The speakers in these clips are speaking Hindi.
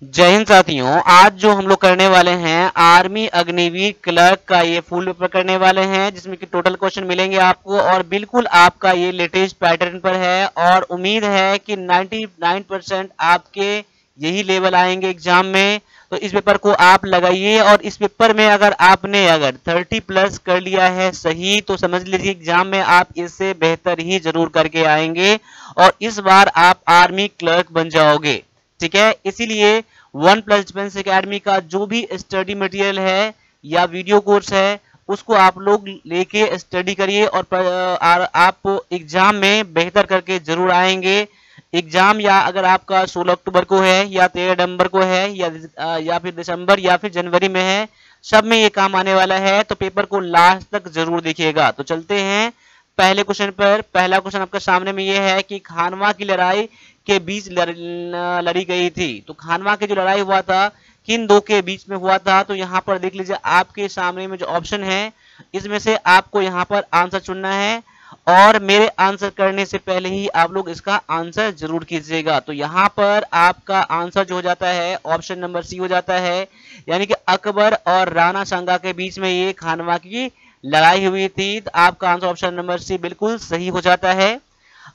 जय हिंद साथियों। आज जो हम लोग करने वाले हैं आर्मी अग्निवीर क्लर्क का ये फुल पेपर करने वाले हैं, जिसमें कि टोटल क्वेश्चन मिलेंगे आपको और बिल्कुल आपका ये लेटेस्ट पैटर्न पर है और उम्मीद है कि 99% आपके यही लेवल आएंगे एग्जाम में। तो इस पेपर को आप लगाइए और इस पेपर में अगर आपने 30 प्लस कर लिया है सही, तो समझ लीजिए एग्जाम में आप इससे बेहतर ही जरूर करके आएंगे और इस बार आप आर्मी क्लर्क बन जाओगे। ठीक है, इसीलिए वन प्लस डिफेंस एकेडमी का जो भी स्टडी मटेरियल है या वीडियो कोर्स है उसको आप लोग लेके स्टडी करिए और आप एग्जाम में बेहतर करके जरूर आएंगे। एग्जाम या अगर आपका 16 अक्टूबर को है या 13 नवंबर को है या फिर दिसंबर या फिर जनवरी में है, सब में ये काम आने वाला है। तो पेपर को लास्ट तक जरूर देखिएगा। तो चलते हैं पहले क्वेश्चन पर। पहला क्वेश्चन आपके सामने में ये है कि खानवा की लड़ाई के बीच लड़ी गई थी। तो खानवा की जो लड़ाई हुआ था किन दो के बीच में हुआ था? तो यहाँ पर देख लीजिए आपके सामने में जो ऑप्शन है इसमें से आपको यहाँ पर आंसर चुनना है और मेरे आंसर करने से पहले ही आप लोग इसका आंसर जरूर कीजिएगा। तो यहाँ पर आपका आंसर जो हो जाता है ऑप्शन नंबर सी हो जाता है, यानी कि अकबर और राणा सांगा के बीच में ये खानवा की लड़ाई हुई थी। तो आपका आंसर ऑप्शन नंबर सी बिल्कुल सही हो जाता है।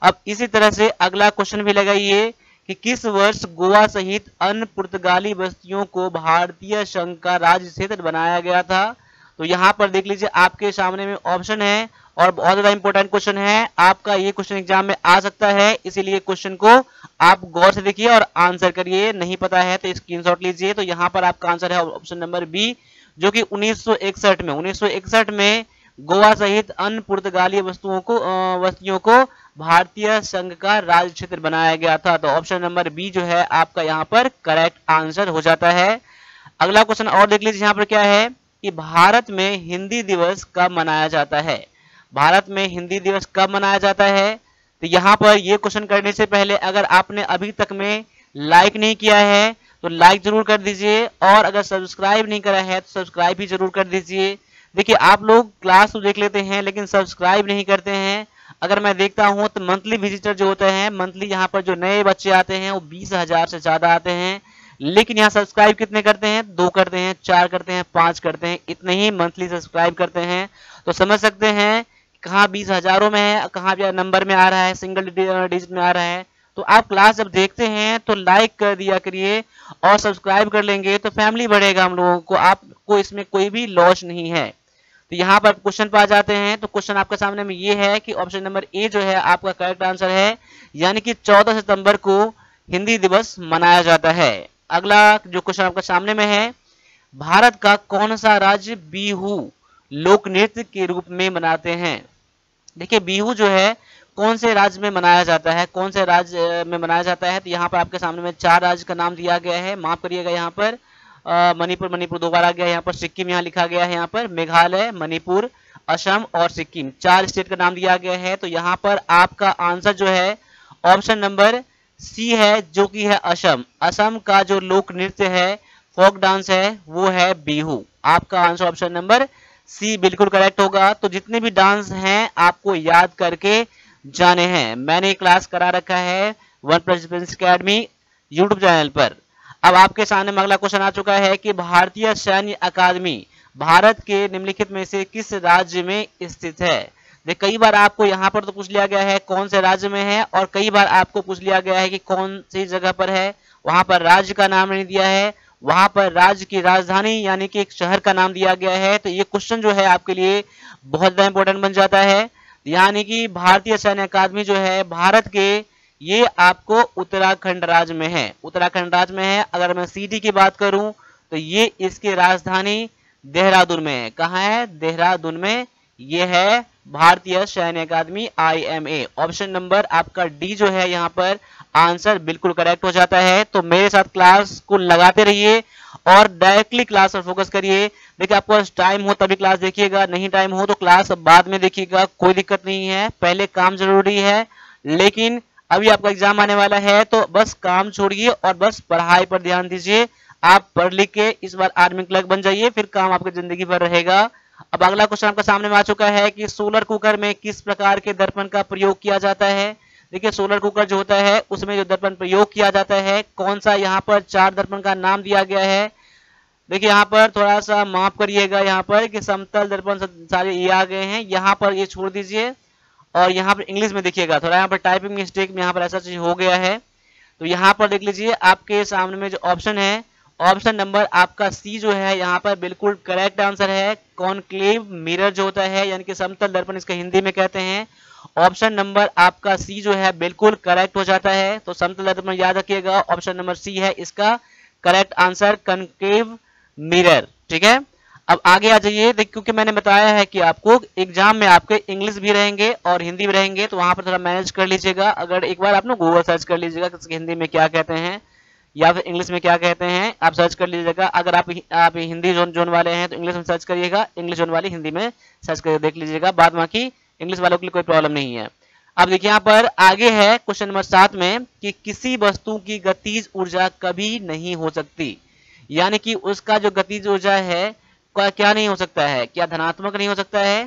अब इसी तरह से अगला क्वेश्चन भी लगाइए कि किस वर्ष गोवा सहित अन्य पुर्तगाली बस्तियों को भारतीय संघ का राज्य क्षेत्र बनाया गया था? तो यहाँ पर देख लीजिए आपके सामने में ऑप्शन है और बहुत ज्यादा इंपॉर्टेंट क्वेश्चन है। आपका ये क्वेश्चन एग्जाम में आ सकता है, इसीलिए क्वेश्चन को आप गौर से देखिए और आंसर करिए। नहीं पता है तो स्क्रीनशॉट लीजिए। तो यहाँ पर आपका आंसर है ऑप्शन नंबर बी, जो कि 1961 में गोवा सहित अन्य पुर्तगाली बस्तियों को भारतीय संघ का राज्य क्षेत्र बनाया गया था। तो ऑप्शन नंबर बी जो है आपका यहाँ पर करेक्ट आंसर हो जाता है। अगला क्वेश्चन और देख लीजिए यहाँ पर क्या है कि भारत में हिंदी दिवस कब मनाया जाता है? भारत में हिंदी दिवस कब मनाया जाता है? तो यहाँ पर ये क्वेश्चन करने से पहले अगर आपने अभी तक में लाइक नहीं किया है तो लाइक जरूर कर दीजिए और अगर सब्सक्राइब नहीं करा है तो सब्सक्राइब भी जरूर कर दीजिए। देखिए आप लोग क्लास तो देख लेते हैं लेकिन सब्सक्राइब नहीं करते हैं। अगर मैं देखता हूं तो मंथली विजिटर जो होते हैं, मंथली यहाँ पर जो नए बच्चे आते हैं वो 20,000 से ज्यादा आते हैं, लेकिन यहाँ सब्सक्राइब कितने करते हैं? 2 करते हैं, 4 करते हैं, 5 करते हैं, इतने ही मंथली सब्सक्राइब करते हैं। तो समझ सकते हैं कहाँ 20,000 में है, कहाँ नंबर में आ रहा है, सिंगल डिजिट में आ रहा है। तो आप क्लास जब देखते हैं तो लाइक कर दिया करिए और सब्सक्राइब कर लेंगे तो फैमिली बढ़ेगा हम लोगों को, आपको इसमें कोई भी लॉस नहीं है। तो यहाँ पर क्वेश्चन पे आ जाते हैं। तो क्वेश्चन आपके सामने में ये है कि ऑप्शन नंबर ए जो है आपका करेक्ट आंसर है, यानी कि 14 सितंबर को हिंदी दिवस मनाया जाता है। अगला जो क्वेश्चन आपके सामने में है, भारत का कौन सा राज्य बिहू लोक नृत्य के रूप में मनाते हैं? देखिए बिहू जो है कौन से राज्य में मनाया जाता है, कौन से राज्य में मनाया जाता है? तो यहाँ पर आपके सामने में 4 राज्य का नाम दिया गया है। माफ करिएगा यहाँ पर मणिपुर 2 बार आ गया, यहाँ पर सिक्किम यहाँ लिखा गया है, यहाँ पर मेघालय, मणिपुर, असम और सिक्किम 4 स्टेट का नाम दिया गया है। तो यहाँ पर आपका आंसर जो है ऑप्शन नंबर सी है, जो कि है असम। असम का जो लोक नृत्य है, फोक डांस है, वो है बिहू। आपका आंसर ऑप्शन नंबर सी बिल्कुल करेक्ट होगा। तो जितने भी डांस हैं आपको याद करके जाने हैं। मैंने क्लास करा रखा है one plus defence academy YouTube channel पर। अब आपके सामने में अगला क्वेश्चन आ चुका है कि भारतीय सैन्य अकादमी भारत के निम्नलिखित में से किस राज्य में स्थित है? देख कई बार आपको यहाँ पर तो पूछ लिया गया है कौन से राज्य में है और कई बार आपको पूछ लिया गया है कि कौन सी जगह पर है, वहां पर राज्य का नाम नहीं दिया है, वहां पर राज्य की राजधानी यानी कि एक शहर का नाम दिया गया है। तो ये क्वेश्चन जो है आपके लिए बहुत ज्यादा इंपॉर्टेंट बन जाता है। यानी कि भारतीय सैन्य अकादमी जो है भारत के, ये आपको उत्तराखंड राज्य में है, उत्तराखंड राज्य में है। अगर मैं सिटी की बात करूं तो ये इसकी राजधानी देहरादून में है। कहाँ है? देहरादून में ये है भारतीय सैन्य अकादमी IMA। ऑप्शन नंबर आपका डी जो है यहाँ पर आंसर बिल्कुल करेक्ट हो जाता है। तो मेरे साथ क्लास को लगाते रहिए और डायरेक्टली क्लास पर फोकस करिए। देखिए आपको टाइम हो तभी क्लास देखिएगा, नहीं टाइम हो तो क्लास बाद में देखिएगा, कोई दिक्कत नहीं है। पहले काम जरूरी है, लेकिन अभी आपका एग्जाम आने वाला है तो बस काम छोड़िए और बस पढ़ाई पर ध्यान दीजिए। आप पढ़ लिख के इस बार आर्मी क्लर्क बन जाइए, फिर काम आपकी जिंदगी भर रहेगा। अब अगला क्वेश्चन आपके सामने में आ चुका है कि सोलर कुकर में किस प्रकार के दर्पण का प्रयोग किया जाता है? देखिए सोलर कुकर जो होता है उसमें जो दर्पण प्रयोग किया जाता है, कौन सा यहाँ पर 4 दर्पण का नाम दिया गया है। देखिए यहाँ पर थोड़ा सा माफ करिएगा, यहाँ पर कि समतल दर्पण सारे ये आ गए हैं, यहाँ पर ये छोड़ दीजिए। और यहाँ पर इंग्लिश में देखिएगा, थोड़ा यहाँ पर टाइपिंग मिस्टेक में यहाँ पर ऐसा चीज हो गया है। तो यहाँ पर देख लीजिए आपके सामने में जो ऑप्शन है, ऑप्शन नंबर आपका सी जो है यहाँ पर बिल्कुल करेक्ट आंसर है। कॉनक्लेव मिरर जो होता है यानी कि समतल दर्पण इसका हिंदी में कहते हैं। ऑप्शन नंबर आपका सी जो है बिल्कुल करेक्ट हो जाता है। तो समतल दर्पण याद रखिएगा, ऑप्शन नंबर सी है इसका करेक्ट आंसर, कॉनकेव मिरर। ठीक है, अब आगे आ जाइए। देख क्योंकि मैंने बताया है कि आपको एग्जाम में आपके इंग्लिश भी रहेंगे और हिंदी भी रहेंगे, तो वहां पर थोड़ा मैनेज कर लीजिएगा। अगर एक बार आप ना गूगल सर्च कर लीजिएगा कि हिंदी में क्या कहते हैं या फिर इंग्लिश में क्या कहते हैं, आप सर्च कर लीजिएगा। अगर आप हिंदी जोन वाले हैं तो इंग्लिश में सर्च करिएगा, इंग्लिश जोन वाले हिंदी में सर्च करके देख लीजिएगा। बाद बाकी इंग्लिश वालों के लिए कोई प्रॉब्लम नहीं है। अब देखिए यहाँ पर आगे है क्वेश्चन नंबर 7 में कि किसी वस्तु की गतिज ऊर्जा कभी नहीं हो सकती, यानी कि उसका जो गतिज ऊर्जा है क्या नहीं हो सकता है, क्या धनात्मक नहीं हो सकता है,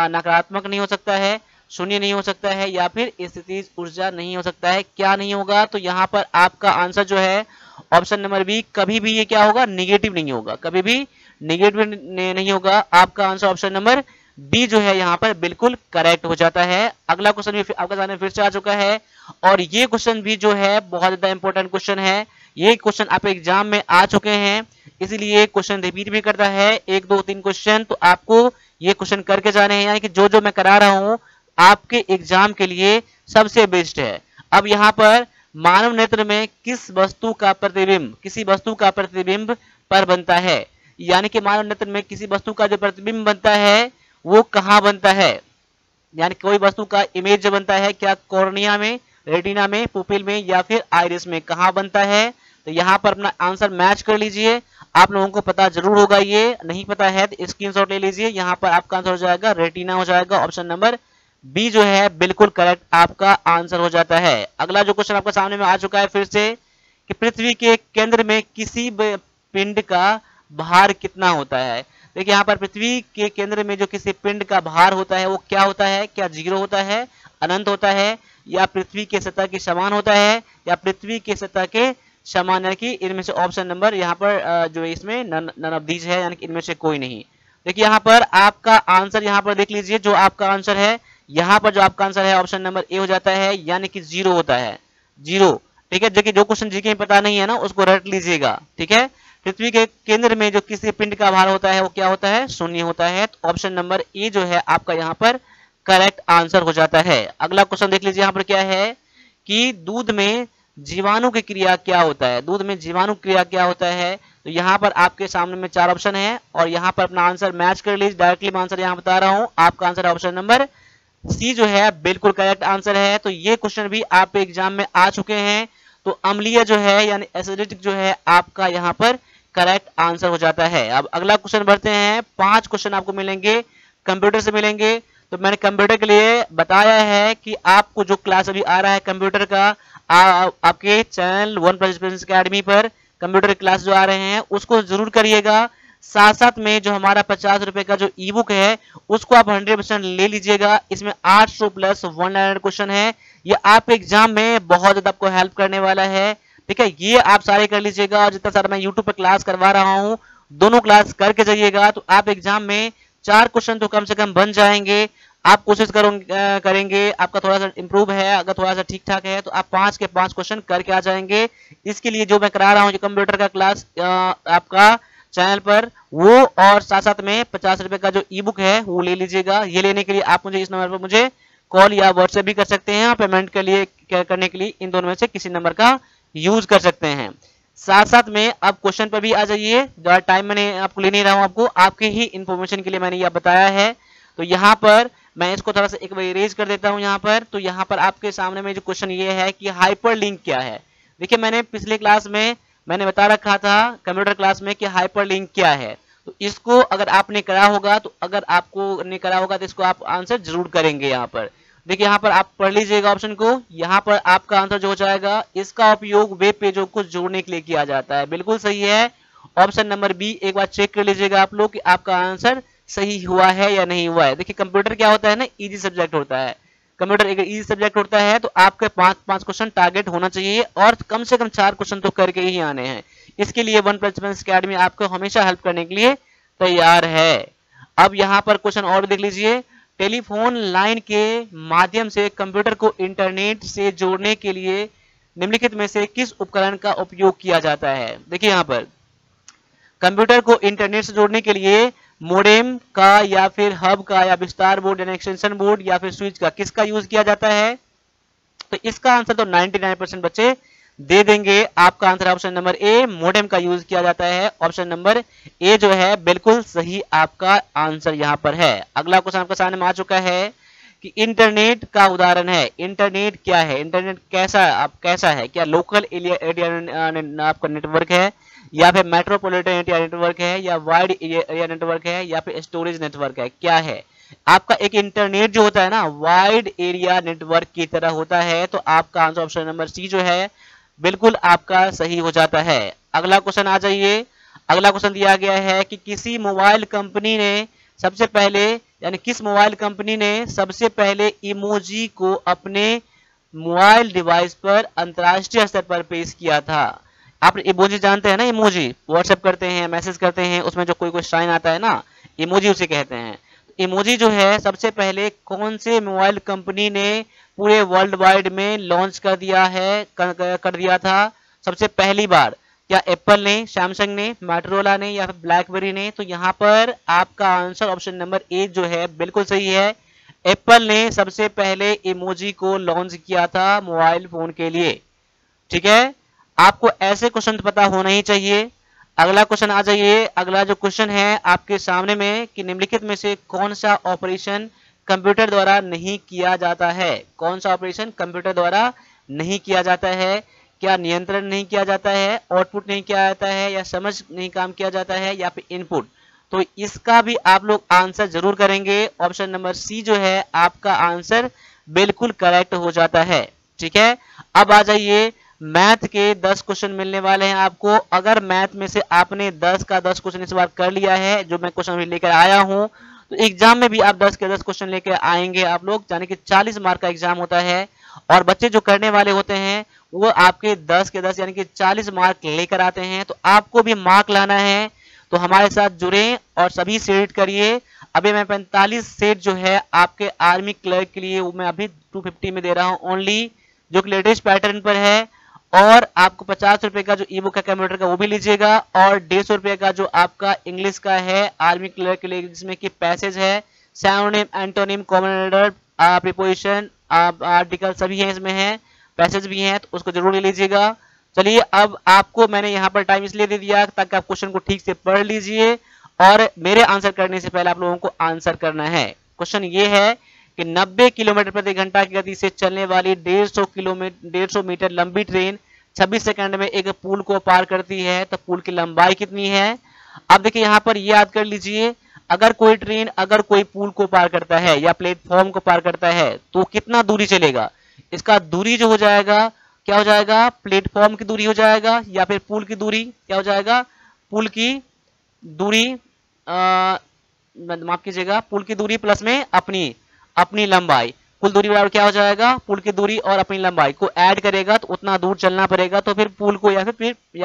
नकारात्मक नहीं हो सकता है, शून्य नहीं हो सकता है, या फिर स्थितिज ऊर्जा नहीं हो सकता है। क्या नहीं होगा, तो यहाँ पर आपका आंसर जो है ऑप्शन नंबर बी, कभी भी ये क्या होगा, निगेटिव नहीं होगा, कभी भी निगेटिव नहीं होगा। आपका आंसर ऑप्शन नंबर बी जो है यहाँ पर बिल्कुल करेक्ट हो जाता है। अगला क्वेश्चन भी आपका सामने फिर से आ चुका है और ये क्वेश्चन भी जो है बहुत ज्यादा इंपॉर्टेंट क्वेश्चन है। ये क्वेश्चन आप एग्जाम में आ चुके हैं, इसीलिए क्वेश्चन रिपीट भी करता है 1 2 3 क्वेश्चन, तो आपको ये क्वेश्चन करके जाने हैं, यानी कि जो मैं करा रहा हूं आपके एग्जाम के लिए सबसे बेस्ट है। अब यहाँ पर मानव नेत्र में किस वस्तु का प्रतिबिंब किसी वस्तु का प्रतिबिंब पर बनता है, यानी कि मानव नेत्र में किसी वस्तु का जो प्रतिबिंब बनता है वो कहाँ बनता है, यानी कोई वस्तु का इमेज जो बनता है क्या कॉर्निया में, रेटिना में, पुपिल में या फिर आइरिस में, कहाँ बनता है। तो यहाँ पर अपना आंसर मैच कर लीजिए। आप लोगों को पता जरूर होगा, ये नहीं पता है तो स्क्रीनशॉट ले लीजिए। यहाँ पर आपका आंसर हो जाएगा रेटिना हो जाएगा। ऑप्शन नंबर बी जो है बिल्कुल करेक्ट आपका आंसर हो जाता है। अगला जो क्वेश्चन आपके सामने में आ चुका है फिर से कि पृथ्वी के केंद्र में किसी पिंड का भार कितना होता है। देखिए यहाँ पर पृथ्वी के केंद्र में जो किसी पिंड का भार होता है वो क्या होता है, क्या 0 होता है, अनंत होता है, या पृथ्वी के सतह के समान होता है, या पृथ्वी के सतह के समान, यानी कि इनमें से ऑप्शन नंबर यहाँ पर जो इसमें नन ऑफ दीज है, यानी कि इनमें से कोई नहीं। देखिए यहाँ पर आपका आंसर यहाँ पर देख लीजिए, जो आपका आंसर है यहाँ पर जो आपका आंसर है ऑप्शन नंबर ए हो जाता है, यानी कि 0 होता है, 0। ठीक है, जो क्वेश्चन जीके में पता नहीं है ना उसको रट लीजिएगा। ठीक है, पृथ्वी के केंद्र में जो किसी पिंड का भार होता है वो क्या होता है, 0 होता है। तो ऑप्शन नंबर ए जो है आपका यहाँ पर करेक्ट आंसर हो जाता है। अगला क्वेश्चन देख लीजिए यहाँ पर क्या है कि दूध में जीवाणु की क्रिया क्या होता है, दूध में जीवाणु क्रिया क्या होता है। तो यहाँ पर आपके सामने में 4 ऑप्शन है और यहाँ पर अपना आंसर मैच कर लीजिए। डायरेक्टली मैं आंसर यहाँ बता रहा हूँ, आपका आंसर ऑप्शन नंबर सी जो है बिल्कुल करेक्ट आंसर है। तो ये क्वेश्चन भी आप एग्जाम में आ चुके हैं। तो अम्लीय जो है यानी एसिडिक जो है आपका यहाँ पर करेक्ट आंसर हो जाता है। अब अगला क्वेश्चन बढ़ते हैं। 5 क्वेश्चन आपको मिलेंगे कंप्यूटर से मिलेंगे। तो मैंने कंप्यूटर के लिए बताया है कि आपको जो क्लास अभी आ रहा है कंप्यूटर का आपके चैनल 1+ अकेडमी पर कंप्यूटर क्लास जो आ रहे हैं उसको जरूर करिएगा। साथ साथ में जो हमारा 50 रुपए का जो ई बुक है उसको आप 100% ले लीजिएगा। इसमें 800 प्लस 100 क्वेश्चन है। ये आप एग्जाम में बहुत ज्यादा आपको हेल्प करने वाला है। ठीक है, ये आप सारे कर लीजिएगा और जितना सारा मैं यूट्यूब पर क्लास करवा रहा हूँ दोनों क्लास करके जाइएगा तो आप एग्जाम में 4 क्वेश्चन तो कम से कम बन जाएंगे। आप कोशिश करेंगे, आपका थोड़ा सा इंप्रूव है, अगर थोड़ा सा ठीक ठाक है तो आप 5 के 5 क्वेश्चन करके आ जाएंगे। इसके लिए जो मैं करा रहा हूँ जो कंप्यूटर का क्लास आपका चैनल पर वो, और साथ साथ में 50 रुपए का जो ई बुक है वो ले लीजिएगा। ये लेने के लिए आप मुझे इस नंबर पर मुझे कॉल या व्हाट्सएप भी कर सकते हैं। पेमेंट करने के लिए इन दोनों में से किसी नंबर का यूज कर सकते हैं। साथ साथ में अब क्वेश्चन पर भी आ जाइए। ज़्यादा टाइम मैंने आपको ले नहीं रहा हूँ, आपके ही इंफॉर्मेशन के लिए मैंने यह बताया है। तो यहाँ पर मैं इसको थोड़ा सा एक बार इरेज कर देता हूँ यहाँ पर। तो यहाँ पर आपके सामने में जो क्वेश्चन ये है कि हाइपरलिंक क्या है। देखिए मैंने पिछले क्लास में मैंने बता रखा था कंप्यूटर क्लास में कि हाइपरलिंक क्या है। तो इसको अगर आपने करा होगा तो इसको आप आंसर जरूर करेंगे। यहाँ पर देखिए, यहाँ पर आप पढ़ लीजिएगा ऑप्शन को। यहाँ पर आपका आंसर जो हो जाएगा, इसका उपयोग वेब पेजों को जोड़ने के लिए किया जाता है। बिल्कुल सही है, ऑप्शन नंबर बी। एक बार चेक कर लीजिएगा आप लोग कि आपका आंसर सही हुआ है या नहीं हुआ है। देखिए कंप्यूटर क्या होता है ना, इजी सब्जेक्ट होता है। कंप्यूटर एक इजी सब्जेक्ट होता है, तो आपके 5 क्वेश्चन टारगेट होना चाहिए और कम से कम 4 क्वेश्चन तो करके ही आने हैं। इसके लिए वन प्लस वन अकेडमी आपको हमेशा हेल्प करने के लिए तैयार है। अब यहाँ पर क्वेश्चन और देख लीजिए, टेलीफोन लाइन के माध्यम से कंप्यूटर को इंटरनेट से जोड़ने के लिए निम्नलिखित में से किस उपकरण का उपयोग किया जाता है। देखिए यहाँ पर कंप्यूटर को इंटरनेट से जोड़ने के लिए मोडेम का या फिर हब का या विस्तार बोर्ड यानी एक्सटेंशन बोर्ड या फिर स्विच का, किसका यूज किया जाता है? तो इसका आंसर तो 99% बच्चे दे देंगे। आपका answer option number A, modem का यूज किया जाता है। ऑप्शन नंबर ए जो है बिल्कुल सही आपका आंसर यहाँ पर है। अगला क्वेश्चन आपके सामने में आ चुका है कि इंटरनेट का उदाहरण है। इंटरनेट क्या है? इंटरनेट कैसा है? क्या लोकल एरिया आपका नेटवर्क है, या फिर मेट्रोपॉलिटन एरिया नेटवर्क है, या वाइड एरिया नेटवर्क है, या फिर स्टोरेज नेटवर्क है? क्या है आपका? एक इंटरनेट जो होता है ना, वाइड एरिया नेटवर्क की तरह होता है। तो आपका आंसर ऑप्शन नंबर सी जो है बिल्कुल आपका सही हो जाता है। अगला क्वेश्चन आ जाइए। अगला क्वेश्चन दिया गया है कि किसी मोबाइल कंपनी ने सबसे पहले, यानी किस मोबाइल कंपनी ने सबसे पहले इमोजी को अपने मोबाइल डिवाइस पर अंतरराष्ट्रीय स्तर पर पेश किया था? आप इमोजी जानते हैं ना, इमोजी व्हाट्सएप करते हैं, मैसेज करते हैं, उसमें जो कोई साइन आता है ना, इमोजी उसे कहते हैं। इमोजी जो है सबसे पहले कौन से मोबाइल कंपनी ने पूरे वर्ल्ड वाइड में लॉन्च कर दिया था सबसे पहली बार? क्या एप्पल ने, सैमसंग ने, मोटोरोला ने, या फिर ब्लैकबेरी ने? तो यहाँ पर आपका आंसर ऑप्शन नंबर ए जो है बिल्कुल सही है। एप्पल ने सबसे पहले इमोजी को लॉन्च किया था मोबाइल फोन के लिए। ठीक है, आपको ऐसे क्वेश्चन पता होना ही चाहिए। अगला क्वेश्चन आ जाइए। अगला जो क्वेश्चन है आपके सामने में कि निम्नलिखित में से कौन सा ऑपरेशन कंप्यूटर द्वारा नहीं किया जाता है? कौन सा ऑपरेशन कंप्यूटर द्वारा नहीं किया जाता है? क्या नियंत्रण नहीं किया जाता है, आउटपुट नहीं किया जाता है, या समझ नहीं काम किया जाता है, या फिर इनपुट? तो इसका भी आप लोग आंसर जरूर करेंगे। ऑप्शन नंबर सी जो है आपका आंसर बिल्कुल करेक्ट हो जाता है। ठीक है, अब आ जाइए। मैथ के 10 क्वेश्चन मिलने वाले हैं आपको। अगर मैथ में से आपने 10 का 10 क्वेश्चन इस बार कर लिया है, जो मैं क्वेश्चन लेकर आया हूं, तो एग्जाम में भी आप 10 के 10 क्वेश्चन लेकर आएंगे आप लोग, यानी कि 40 मार्क का एग्जाम होता है। और बच्चे जो करने वाले होते हैं वो आपके 10 के 10 यानी कि 40 मार्क लेकर आते हैं। तो आपको भी मार्क लाना है, तो हमारे साथ जुड़े और सभी सेट करिए। अभी मैं 45 सेट जो है आपके आर्मी क्लर्क के लिए वो मैं अभी 250 में दे रहा हूँ ओनली, जो कि लेटेस्ट पैटर्न पर है। और आपको 50 रुपए का जो ई बुक है कंप्यूटर का वो भी लीजिएगा, और 150 रुपए का जो आपका इंग्लिश का है आर्मी क्लर्क के लिए, जिसमें कि पैसेज है, synonym, antonym, common error, preposition, article सभी है इसमें है, पैसेज भी हैं, तो उसको जरूर ले लीजिएगा। चलिए, अब आपको मैंने यहाँ पर टाइम इसलिए दे दिया ताकि आप क्वेश्चन को ठीक से पढ़ लीजिए, और मेरे आंसर करने से पहले आप लोगों को आंसर करना है। क्वेश्चन ये है कि 90 किलोमीटर प्रति घंटा की गति से चलने वाली 150 मीटर लंबी ट्रेन 26 सेकंड में एक पुल को पार करती है, तो पुल की लंबाई कितनी है? अब देखिए यहाँ पर ये याद कर लीजिए, अगर कोई ट्रेन अगर कोई पुल को पार करता है या प्लेटफॉर्म को पार करता है तो कितना दूरी चलेगा? इसका दूरी जो हो जाएगा क्या हो जाएगा? प्लेटफॉर्म की दूरी हो जाएगा, या फिर पुल की दूरी क्या हो जाएगा? पुल की दूरी, माफ कीजिएगा, पुल की दूरी प्लस में अपनी लंबाई, कुल दूरी बराबर क्या हो जाएगा? पुल की दूरी और अपनी लंबाई को ऐड करेगा तो उतना दूर चलना पड़ेगा, तो फिर पुल को या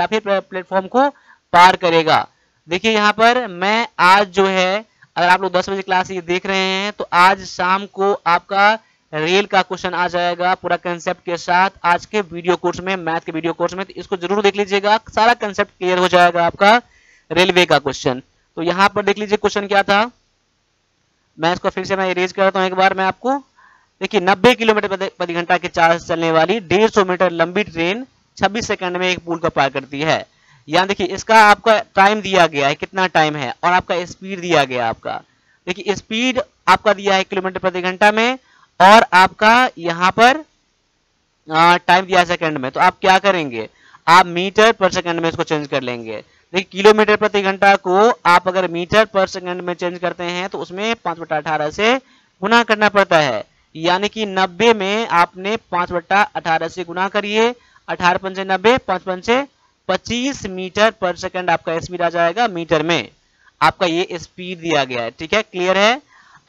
फिर प्लेटफॉर्म को पार करेगा। देखिए यहाँ पर मैं आज जो है, अगर आप लोग 10 बजे क्लास ये देख रहे हैं तो आज शाम को आपका रेल का क्वेश्चन आ जाएगा पूरा कंसेप्ट के साथ आज के वीडियो कोर्स में, मैथ के वीडियो कोर्स में। तो इसको जरूर देख लीजिएगा, सारा कंसेप्ट क्लियर हो जाएगा आपका रेलवे का क्वेश्चन। तो यहाँ पर देख लीजिए क्वेश्चन क्या था, मैं इसको फिर से मैं इरेज करता हूँ एक बार मैं आपको। देखिए 90 किलोमीटर प्रति घंटा के चाल से चलने वाली 150 मीटर लंबी ट्रेन 26 सेकंड में एक पुल को पार करती है। यहाँ देखिए इसका आपका टाइम दिया गया है, कितना टाइम है, और आपका स्पीड दिया गया आपका। देखिए स्पीड आपका दिया है किलोमीटर प्रति घंटा में, और आपका यहाँ पर टाइम दिया है सेकंड में। तो आप क्या करेंगे? आप मीटर पर सेकंड में इसको चेंज कर लेंगे। देखिए किलोमीटर प्रति घंटा को आप अगर मीटर पर सेकंड में चेंज करते हैं तो उसमें 5/18 से गुना करना पड़ता है, यानी कि 90 में आपने 5/18 से गुना करिए। 18 पंचे 90, 5 पंचे 25 मीटर पर सेकंड आपका स्पीड आ जाएगा मीटर में। आपका ये स्पीड दिया गया है, ठीक है, क्लियर है।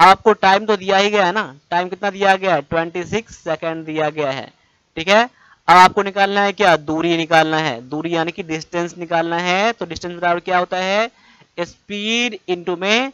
आपको टाइम तो दिया ही गया है ना, टाइम कितना दिया गया है, 26 सेकंड दिया गया है। ठीक है, अब आपको निकालना है क्या, दूरी निकालना है, दूरी यानी कि डिस्टेंस निकालना है। तो डिस्टेंस बराबर क्या होता है, स्पीड इंटू में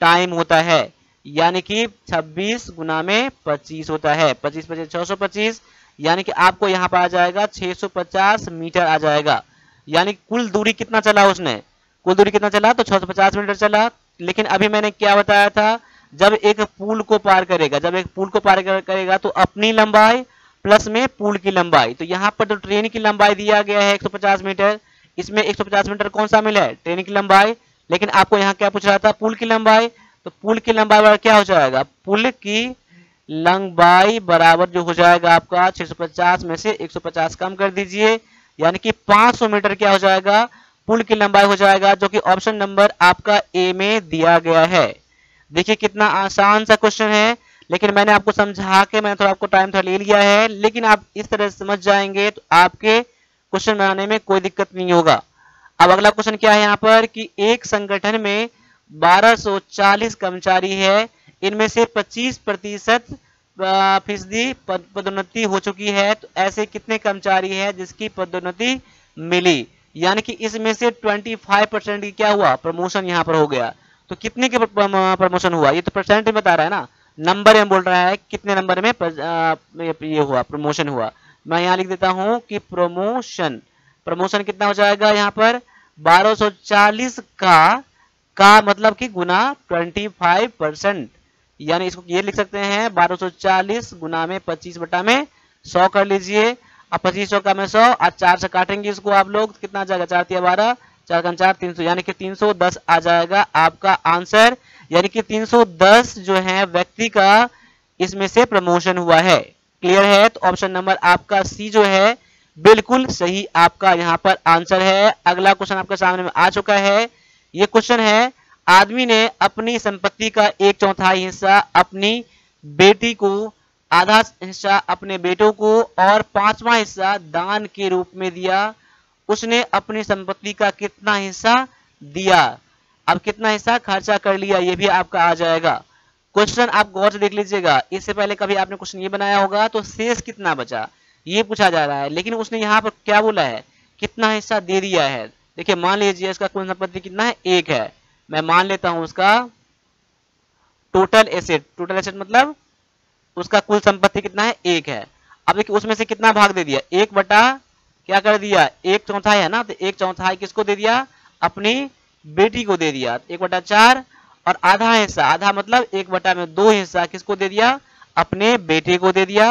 टाइम होता है, यानी कि 26 गुना में 25 होता है, 25 25 625, यानी कि आपको यहाँ पर आ जाएगा 650 मीटर आ जाएगा। यानी कुल दूरी कितना चला उसने, कुल दूरी कितना चला, तो 650 मीटर चला। लेकिन अभी मैंने क्या बताया था, जब एक पुल को पार करेगा, जब एक पुल को पार करेगा तो अपनी लंबाई प्लस में पुल की लंबाई। तो यहाँ पर तो ट्रेन की लंबाई दिया गया है 150 मीटर, इसमें 150 मीटर कौन सा मिला है, ट्रेन की लंबाई। लेकिन आपको यहाँ क्या पूछ रहा था, पुल की लंबाई। तो पुल की लंबाई बराबर क्या हो जाएगा, पुल की लंबाई बराबर जो हो जाएगा आपका 650 में से 150 कम कर दीजिए, यानी कि 500 मीटर क्या हो जाएगा, पुल की लंबाई हो जाएगा, जो कि ऑप्शन नंबर आपका ए में दिया गया है। देखिए कितना आसान सा क्वेश्चन है, लेकिन मैंने आपको समझा के मैंने थोड़ा आपको टाइम थोड़ा ले लिया है, लेकिन आप इस तरह से समझ जाएंगे तो आपके क्वेश्चन बनाने में कोई दिक्कत नहीं होगा। अब अगला क्वेश्चन क्या है यहाँ पर कि एक संगठन में 1240 कर्मचारी है, इनमें से 25% फीसदी पदोन्नति हो चुकी है। तो ऐसे कितने कर्मचारी है जिसकी पदोन्नति मिली, यानी कि इसमें से 25% की क्या हुआ, प्रमोशन यहाँ पर हो गया। तो कितने के प्रमोशन हुआ, ये तो परसेंट में बता रहा है ना, नंबर में बोल रहा है कितने नंबर में ये हुआ, प्रमोशन हुआ। मैं यहाँ लिख देता हूँ कि प्रमोशन, प्रमोशन कितना हो जाएगा यहाँ पर 1240 का मतलब कि गुना 25%, यानी इसको ये लिख सकते हैं 1240 गुना में 25 बटा में 100 कर लीजिए। अब 2500 का में 100, आज 4 से काटेंगे इसको आप लोग, कितना आ जाएगा, 4 तिया 12, 4 का 4 300, यानी कि 310 आ जाएगा आपका आंसर। यानी कि 310 जो है व्यक्ति का इसमें से प्रमोशन हुआ है। क्लियर है, तो ऑप्शन नंबर आपका सी जो है बिल्कुल सही आपका यहाँ पर आंसर है। अगला क्वेश्चन आपके सामने में आ चुका है। ये क्वेश्चन है, आदमी ने अपनी संपत्ति का 1/4 हिस्सा अपनी बेटी को, आधा हिस्सा अपने बेटों को और 5वां हिस्सा दान के रूप में दिया। उसने अपनी संपत्ति का कितना हिस्सा दिया, अब कितना हिस्सा खर्चा कर लिया, ये भी आपका आ जाएगा। क्वेश्चन आप गौर से देख लीजिएगा, इससे पहले कभी आपने क्वेश्चन ये बनाया होगा तो शेष कितना बचा ये पूछा जा रहा है, लेकिन उसने यहाँ पर क्या बोला है, कितना हिस्सा दे दिया है। देखिए मान लीजिए इसका कुल संपत्ति कितना है, 1 है, मैं मान लेता हूं उसका टोटल एसेट, टोटल एसेट मतलब उसका कुल संपत्ति कितना है, 1 है। अब देखिए उसमें से कितना भाग दे दिया, 1 बटा क्या कर दिया, 1/4 है ना, तो 1/4 किसको दे दिया, अपनी बेटी को दे दिया, 1/4। और आधा हिस्सा, आधा मतलब 1/2 हिस्सा किसको दे दिया, अपने बेटे को दे दिया।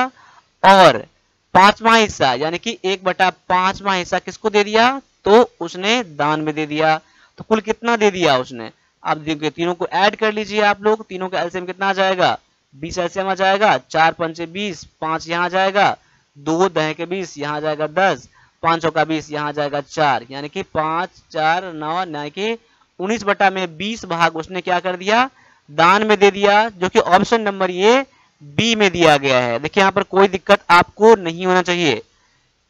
और 5वां हिस्सा यानी कि 1/5वां हिस्सा किसको दे दिया, तो उसने दान में दे दिया। तो कुल कितना दे दिया उसने। अब देखिए तीनों को ऐड कर लीजिए आप लोग, तीनों का एलसीएम कितना आ जाएगा, 20 एलसीएम आ जाएगा, 4 पंचे 20, 5 यहाँ आ जाएगा, 2 दह के 20 यहाँ आ जाएगा 10, 500 का 20 यहाँ आ जाएगा 4, यानी कि 5 4 9 यानी कि 19/20 भाग उसने क्या कर दिया, दान में दे दिया, जो कि ऑप्शन नंबर ये बी में दिया गया है। देखिए यहाँ पर कोई दिक्कत आपको नहीं होना चाहिए,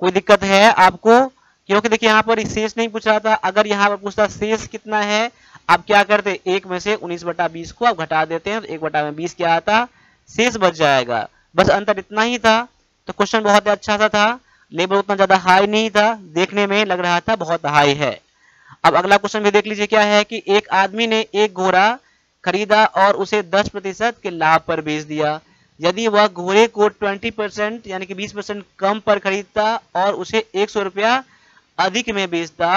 कोई दिक्कत है आपको, क्योंकि देखिए यहाँ पर शेष नहीं पूछ रहा था। अगर यहाँ पर पूछता शेष कितना है, आप क्या करते, 1 में से 19/20 को आप घटा देते हैं तो 1/20 क्या आता, शेष बच जाएगा। बस अंतर इतना ही था। तो क्वेश्चन बहुत अच्छा सा था, लेवल उतना ज्यादा हाई नहीं था, देखने में लग रहा था बहुत हाई है। अब अगला क्वेश्चन भी देख लीजिए क्या है कि एक आदमी ने एक घोड़ा खरीदा और उसे 10% के लाभ पर बेच दिया। यदि वह घोड़े को 20% यानी कि 20% कम पर खरीदता और उसे 100 रुपया अधिक में बेचता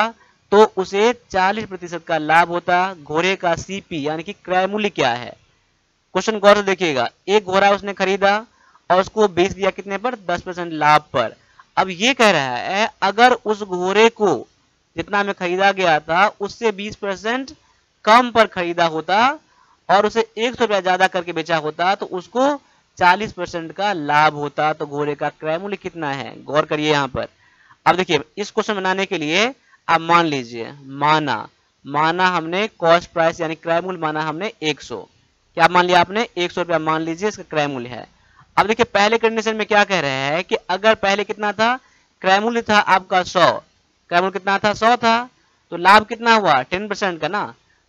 तो उसे 40% का लाभ होता। घोड़े का सीपी यानी कि क्रय मूल्य क्या है। क्वेश्चन गौर से देखिएगा, एक घोड़ा उसने खरीदा और उसको बेच दिया कितने पर, 10% लाभ पर। अब ये कह रहा है अगर उस घोड़े को जितना में खरीदा गया था उससे 20% कम पर खरीदा होता और उसे 100 रुपया ज्यादा करके बेचा होता तो उसको 40% का लाभ होता। तो घोड़े का क्रय मूल्य कितना है, गौर करिए यहाँ पर। अब देखिए इस क्वेश्चन बनाने के लिए आप मान लीजिए, माना हमने कॉस्ट प्राइस यानी क्रय मूल्य माना हमने 100, क्या मान लिया आपने, 100 रुपया मान लीजिए इसका क्रय मूल्य है। अब देखिए पहले कंडीशन में क्या कह रहे हैं कि अगर पहले कितना था, क्रय मूल्य था आपका 100, क्रय मूल्य कितना था 100 था, तो लाभ कितना हुआ 10% का ना,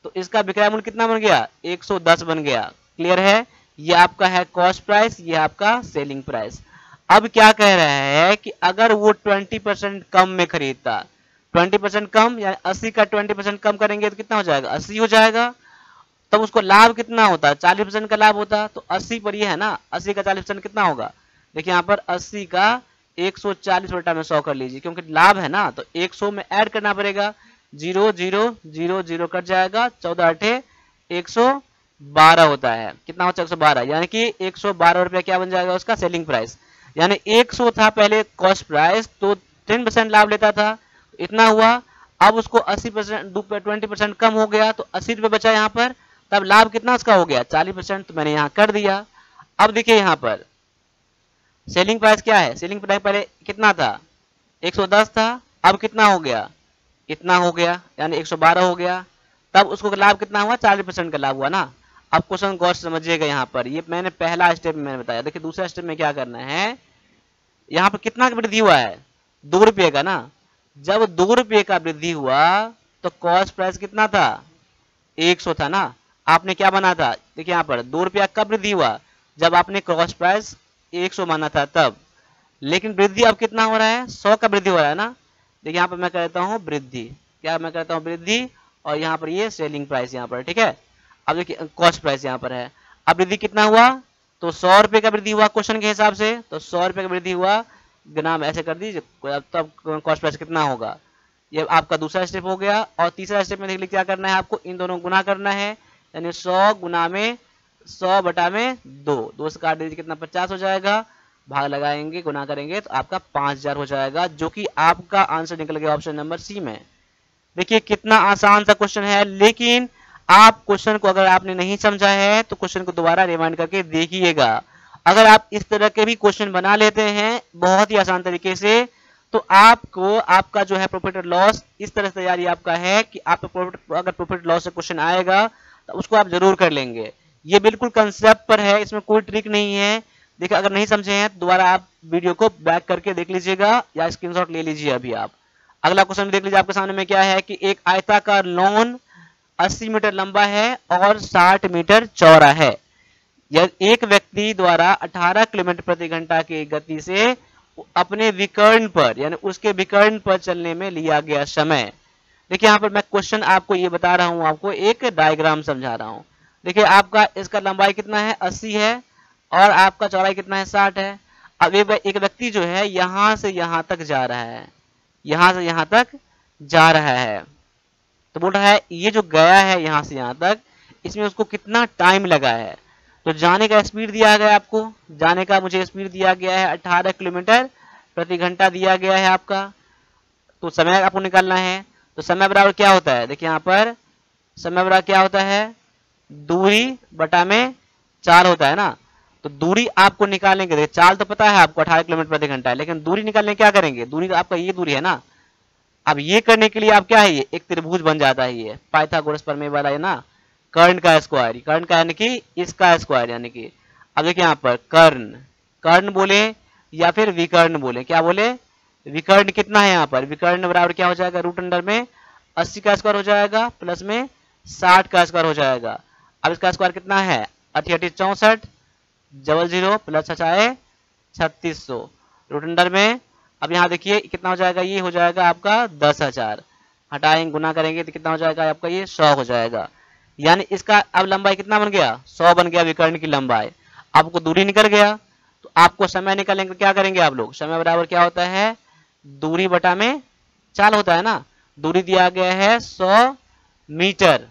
तो इसका विक्रय मूल्य कितना बन गया 110 बन गया। क्लियर है? ये आपका है कॉस्ट प्राइस, ये आपका सेलिंग प्राइस। अब क्या कह रहा है कि अगर वो 20% कम में खरीदता, 20% कम या 80 का 20% कम करेंगे तो कितना हो जाएगा? 80 हो जाएगा। तब उसको लाभ कितना होता? 40% का लाभ होता। तो 80 पर ये है ना, 80 का 40% कितना होगा? देखिए यहाँ पर 80 का 140 बटा में 100 कर लीजिए, क्योंकि लाभ है ना तो 100 में ऐड करना पड़ेगा। 0 0 0 0 कट जाएगा, 14 8 112 होता है। कितना होता है? 112, यानी कि 112 रुपया क्या बन जाएगा उसका? Selling price. यानी 100 था पहले कॉस्ट प्राइस, तो 10% लाभ लेता था, इतना हुआ। अब उसको 80% 20% कम हो गया तो 80 रुपये बचा यहाँ पर, तब लाभ कितना उसका हो गया? 40%। तो मैंने यहाँ कर दिया। अब देखिए यहाँ पर सेलिंग प्राइस क्या है? सेलिंग प्राइस पहले कितना था? 110 था, अब कितना हो गया? इतना हो गया, यानी 112 हो गया। तब उसको लाभ कितना हुआ? 40% का लाभ हुआ ना। अब क्वेश्चन गौर से समझिएगा। यहाँ पर ये मैंने पहला स्टेप में मैंने बताया। देखिए दूसरा स्टेप में क्या करना है, यहाँ पर कितना का वृद्धि हुआ है? 2 रुपये का ना। जब 2 रुपये का वृद्धि हुआ तो कॉस्ट प्राइस कितना था? 100 था ना। आपने क्या बना था? देखिए यहाँ पर 2 रुपया कब वृद्धि हुआ? जब आपने कॉस्ट प्राइस 100 माना था तब। लेकिन वृद्धि अब कितना हो रहा है? 100 का वृद्धि हो रहा है ना। देखिए यहाँ पर मैं कहता हूँ वृद्धि, क्या मैं कहता हूँ? वृद्धि। और यहाँ पर ये सेलिंग प्राइस यहाँ पर, ठीक है। अब देखिए कॉस्ट प्राइस यहाँ पर है। अब वृद्धि कितना हुआ? तो 100 रुपये का वृद्धि हुआ क्वेश्चन के हिसाब से, तो 100 रुपये का वृद्धि हुआ, नाम ऐसे कर दीजिए। तब कॉस्ट प्राइस कितना होगा? ये आपका दूसरा स्टेप हो गया। और तीसरा स्टेप में देख लीजिए क्या करना है आपको? इन दोनों गुना करना है, यानी 100 गुना में 100 बटा में 2 से काट दीजिए, कितना? 50 हो जाएगा। भाग लगाएंगे, गुना करेंगे तो आपका 5000 हो जाएगा, जो कि आपका आंसर निकल गया ऑप्शन नंबर सी में। देखिए कितना आसान सा क्वेश्चन है, लेकिन आप क्वेश्चन को अगर आपने नहीं समझा है तो क्वेश्चन को दोबारा रिमाइंड करके देखिएगा। अगर आप इस तरह के भी क्वेश्चन बना लेते हैं बहुत ही आसान तरीके से, तो आपको आपका जो है प्रॉफिट और लॉस इस तरह से तैयारी आपका है कि आप अगर प्रॉफिट लॉस से क्वेश्चन आएगा तो उसको आप जरूर कर लेंगे। ये बिल्कुल कंसेप्ट पर है, इसमें कोई ट्रिक नहीं है। देखिए अगर नहीं समझे हैं तो दोबारा आप वीडियो को बैक करके देख लीजिएगा या स्क्रीनशॉट ले लीजिए अभी आप। अगला क्वेश्चन देख लीजिए आपके सामने में क्या है कि एक आयताकार लॉन 80 मीटर लंबा है और 60 मीटर चौड़ा है। यह एक व्यक्ति द्वारा 18 किलोमीटर प्रति घंटा की गति से अपने विकर्ण पर, यानी उसके विकर्ण पर चलने में लिया गया समय। देखिए यहाँ पर मैं क्वेश्चन आपको ये बता रहा हूँ, आपको एक डायग्राम समझा रहा हूँ। देखिए आपका इसका लंबाई कितना है? 80 है और आपका चौड़ाई कितना है? 60 है। अब एक व्यक्ति जो है यहां से यहां तक जा रहा है, यहां से यहां तक जा रहा है। तो बोल रहा है ये जो गया है यहां से यहां तक, इसमें उसको कितना टाइम लगा है? तो जाने का स्पीड दिया गया है आपको, जाने का मुझे स्पीड दिया गया है 18 किलोमीटर प्रति घंटा दिया गया है आपका। तो समय आपको निकालना है। तो समय बराबर क्या होता है? देखिए यहाँ पर समय बराबर क्या होता है? दूरी बटा में 4 होता है ना। तो दूरी आपको निकालने के लिए, चाल तो पता है आपको 18 किलोमीटर प्रति घंटा है, लेकिन दूरी निकालने क्या करेंगे? दूरी तो आपका ये दूरी है ना। अब ये करने के लिए आप क्या है, ये एक त्रिभुज बन जाता है, ये पाइथागोरस प्रमेय वाला है ना, कर्ण का स्क्वायर। कर्ण का यानी कि इसका स्क्वायर, यानी कि अब देखिए यहाँ पर कर्ण, कर्ण बोले या फिर विकर्ण बोले, क्या बोले? विकर्ण कितना है यहाँ पर? विकर्ण बराबर क्या हो जाएगा? रूट अंडर में 80 का स्क्वायर हो जाएगा प्लस में 60 का स्क्वायर हो जाएगा। अब इसका स्क्वायर कितना है? 88 64 डबल 0 प्लस 3600 रूट अंडर में। अब यहाँ देखिए कितना हो जाएगा? ये हो जाएगा आपका 10,000, हटाएंगे गुना करेंगे तो कितना हो जाएगा आपका? ये 100 हो जाएगा। यानी इसका अब लंबाई कितना बन गया? 100 बन गया विकर्ण की लंबाई। आपको दूरी निकल गया, तो आपको समय निकालेंगे, क्या करेंगे आप लोग? समय बराबर क्या होता है? दूरी बटा में चाल होता है ना। दूरी दिया गया है 100 मीटर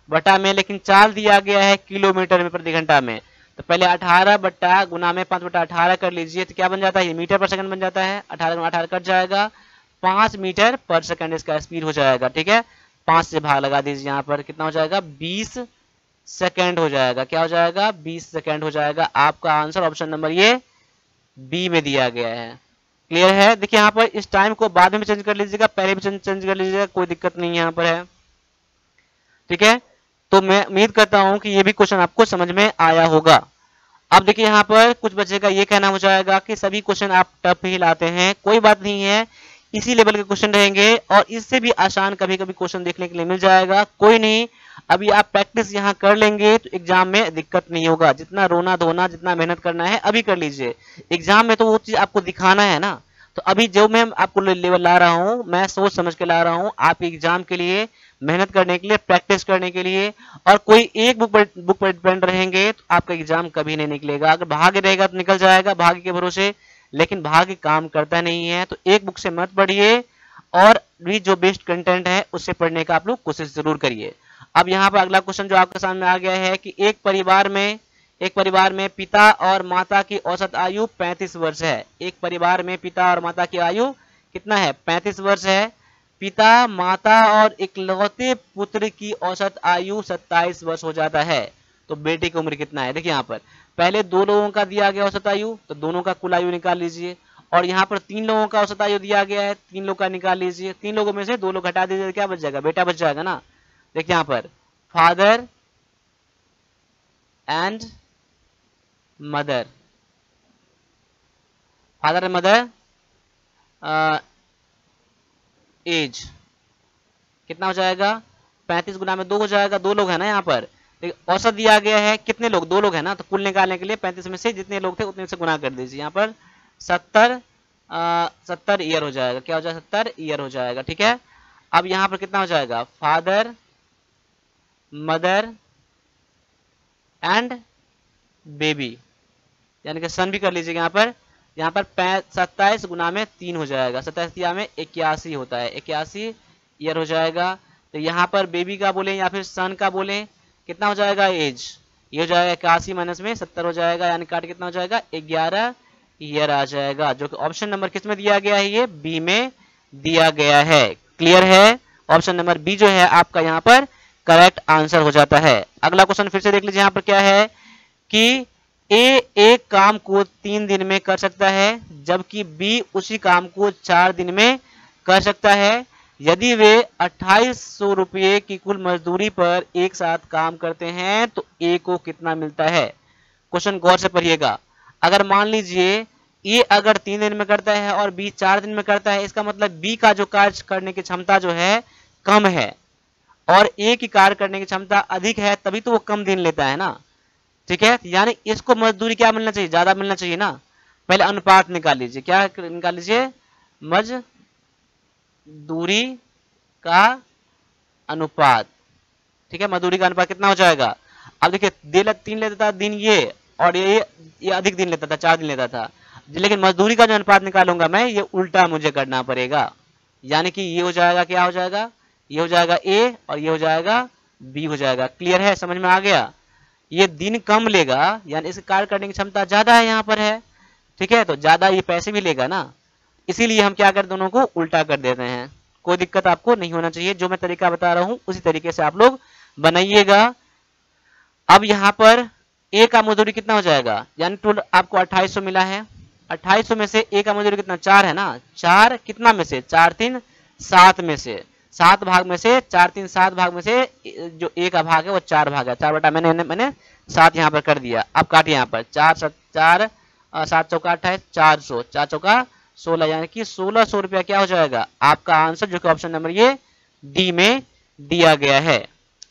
बटा में, लेकिन चाल दिया गया है किलोमीटर में प्रति घंटा में। तो पहले 18 बट्टा गुना में 5 बटा 18 कर लीजिए, तो क्या बन जाता है? ये मीटर पर सेकंड बन जाता है। 18 गुना 18 कट जाएगा, 5 मीटर पर सेकंड इसका स्पीड हो जाएगा, ठीक है। 5 से भाग लगा दीजिए, यहाँ पर कितना हो जाएगा? 20 सेकंड हो जाएगा। क्या हो जाएगा? 20 सेकंड हो जाएगा। आपका आंसर ऑप्शन नंबर ये बी में दिया गया है। क्लियर है? देखिए यहाँ पर इस टाइम को बाद में भी चेंज कर लीजिएगा, पहले भी चेंज कर लीजिएगा, कोई दिक्कत नहीं यहाँ पर है, ठीक है। तो मैं उम्मीद करता हूं कि ये भी क्वेश्चन आपको समझ में आया होगा। अब देखिए यहाँ पर कुछ बच्चे का ये कहना हो जाएगा कि सभी क्वेश्चन आप टफ ही लाते हैं। कोई बात नहीं है, इसी लेवल के क्वेश्चन रहेंगे और इससे भी आसान कभी कभी क्वेश्चन देखने के लिए मिल जाएगा। कोई नहीं, अभी आप प्रैक्टिस यहाँ कर लेंगे तो एग्जाम में दिक्कत नहीं होगा। जितना रोना धोना, जितना मेहनत करना है अभी कर लीजिए, एग्जाम में तो वो चीज आपको दिखाना है ना। तो अभी जो मैं आपको लेवल ला रहा हूँ, मैं सोच समझ के ला रहा हूँ आप एग्जाम के लिए, मेहनत करने के लिए, प्रैक्टिस करने के लिए। और कोई एक बुक पर डिपेंड रहेंगे तो आपका एग्जाम कभी नहीं निकलेगा। अगर भाग्य रहेगा तो निकल जाएगा भाग्य के भरोसे, लेकिन भाग्य काम करता नहीं है। तो एक बुक से मत पढ़िए, और भी जो बेस्ट कंटेंट है उससे पढ़ने का आप लोग कोशिश जरूर करिए। अब यहाँ पर अगला क्वेश्चन जो आपके सामने आ गया है कि एक परिवार में पिता और माता की औसत आयु 35 वर्ष है। एक परिवार में पिता और माता की आयु कितना है? 35 वर्ष है। पिता, माता और इकलौते पुत्र की औसत आयु 27 वर्ष हो जाता है। तो बेटे की उम्र कितना है? देखिए यहाँ पर पहले दो लोगों का दिया गया औसत आयु, तो दोनों का कुल आयु निकाल लीजिए। और यहाँ पर तीन लोगों का औसत आयु दिया गया है, तीन लोग का निकाल लीजिए। तीन लोगों में से दो लोग हटा दीजिए, क्या बच जाएगा? बेटा बच जाएगा ना। देखिए यहाँ पर father and mother, father and mother age कितना हो जाएगा? 35 गुना में 2 हो जाएगा, दो लोग है ना यहाँ पर। औसत दिया गया है कितने लोग? दो लोग है ना, तो कुल निकालने के लिए 35 में से जितने लोग थे उतने से गुना कर दीजिए। यहाँ पर 70 ईयर हो जाएगा। क्या हो जाएगा? 70 ईयर हो जाएगा। ठीक है, अब यहाँ पर कितना हो जाएगा? फादर, मदर एंड बेबी, यानी कि सन भी कर लीजिएगा यहाँ पर 27 गुना में 3 हो जाएगा। 27 में 81 होता है, 81 ईयर हो जाएगा। तो यहाँ पर बेबी का बोले या फिर सन का बोले, कितना हो जाएगा एज? ये हो जाएगा 81 माइनस में 70 हो जाएगा, यानी काट कितना हो जाएगा? 11 ईयर आ जाएगा, जो कि ऑप्शन नंबर किस में दिया गया है? ये बी में दिया गया है। क्लियर है? ऑप्शन नंबर बी जो है आपका यहाँ पर करेक्ट आंसर हो जाता है। अगला क्वेश्चन फिर से देख लीजिए, यहाँ पर क्या है कि ए एक काम को 3 दिन में कर सकता है, जबकि बी उसी काम को 4 दिन में कर सकता है। यदि वे 2800 रुपये की कुल मजदूरी पर एक साथ काम करते हैं तो ए को कितना मिलता है? क्वेश्चन गौर से पढ़िएगा। अगर मान लीजिए ए अगर 3 दिन में करता है और बी 4 दिन में करता है, इसका मतलब बी का जो कार्य करने की क्षमता जो है कम है और ए की कार्य करने की क्षमता अधिक है, तभी तो वो कम दिन लेता है ना। ठीक है, यानी इसको मजदूरी क्या मिलना चाहिए? ज्यादा मिलना चाहिए ना। पहले अनुपात निकाल लीजिए, क्या निकाल लीजिए? मजदूरी का अनुपात। ठीक है, मजदूरी का अनुपात कितना हो जाएगा? अब देखिए 3 लेता था दिन ये, और ये अधिक दिन लेता था, 4 दिन लेता था। लेकिन मजदूरी का जो अनुपात निकालूंगा मैं, ये उल्टा मुझे करना पड़ेगा। यानी कि ये हो जाएगा, क्या हो जाएगा? ये हो जाएगा ए और ये हो जाएगा बी हो जाएगा। क्लियर है? समझ में आ गया? ये दिन कम लेगा, यानी इसके कार्य करने की क्षमता ज्यादा है यहाँ पर है। ठीक है, तो ज्यादा ये पैसे भी लेगा ना, इसीलिए हम क्या कर दोनों को उल्टा कर देते हैं। कोई दिक्कत आपको नहीं होना चाहिए, जो मैं तरीका बता रहा हूँ उसी तरीके से आप लोग बनाइएगा। अब यहाँ पर ए का मजदूरी कितना हो जाएगा? यानी टोटल आपको 2800 मिला है। 2800 में से ए का मजदूरी कितना? 4 है ना। 4 कितना में से? 4 3 7 में से, 7 भाग में से 4 3 7 भाग में से जो ए का भाग है वो 4 भाग है। 4 बटा मैंने 7 यहाँ पर कर दिया। अब काटिए यहाँ पर 4 7 चौका 28, 400, 4 चौका 16, यानी कि 1600 रुपया क्या हो जाएगा? आपका आंसर, जो कि ऑप्शन नंबर ये डी में दिया गया है।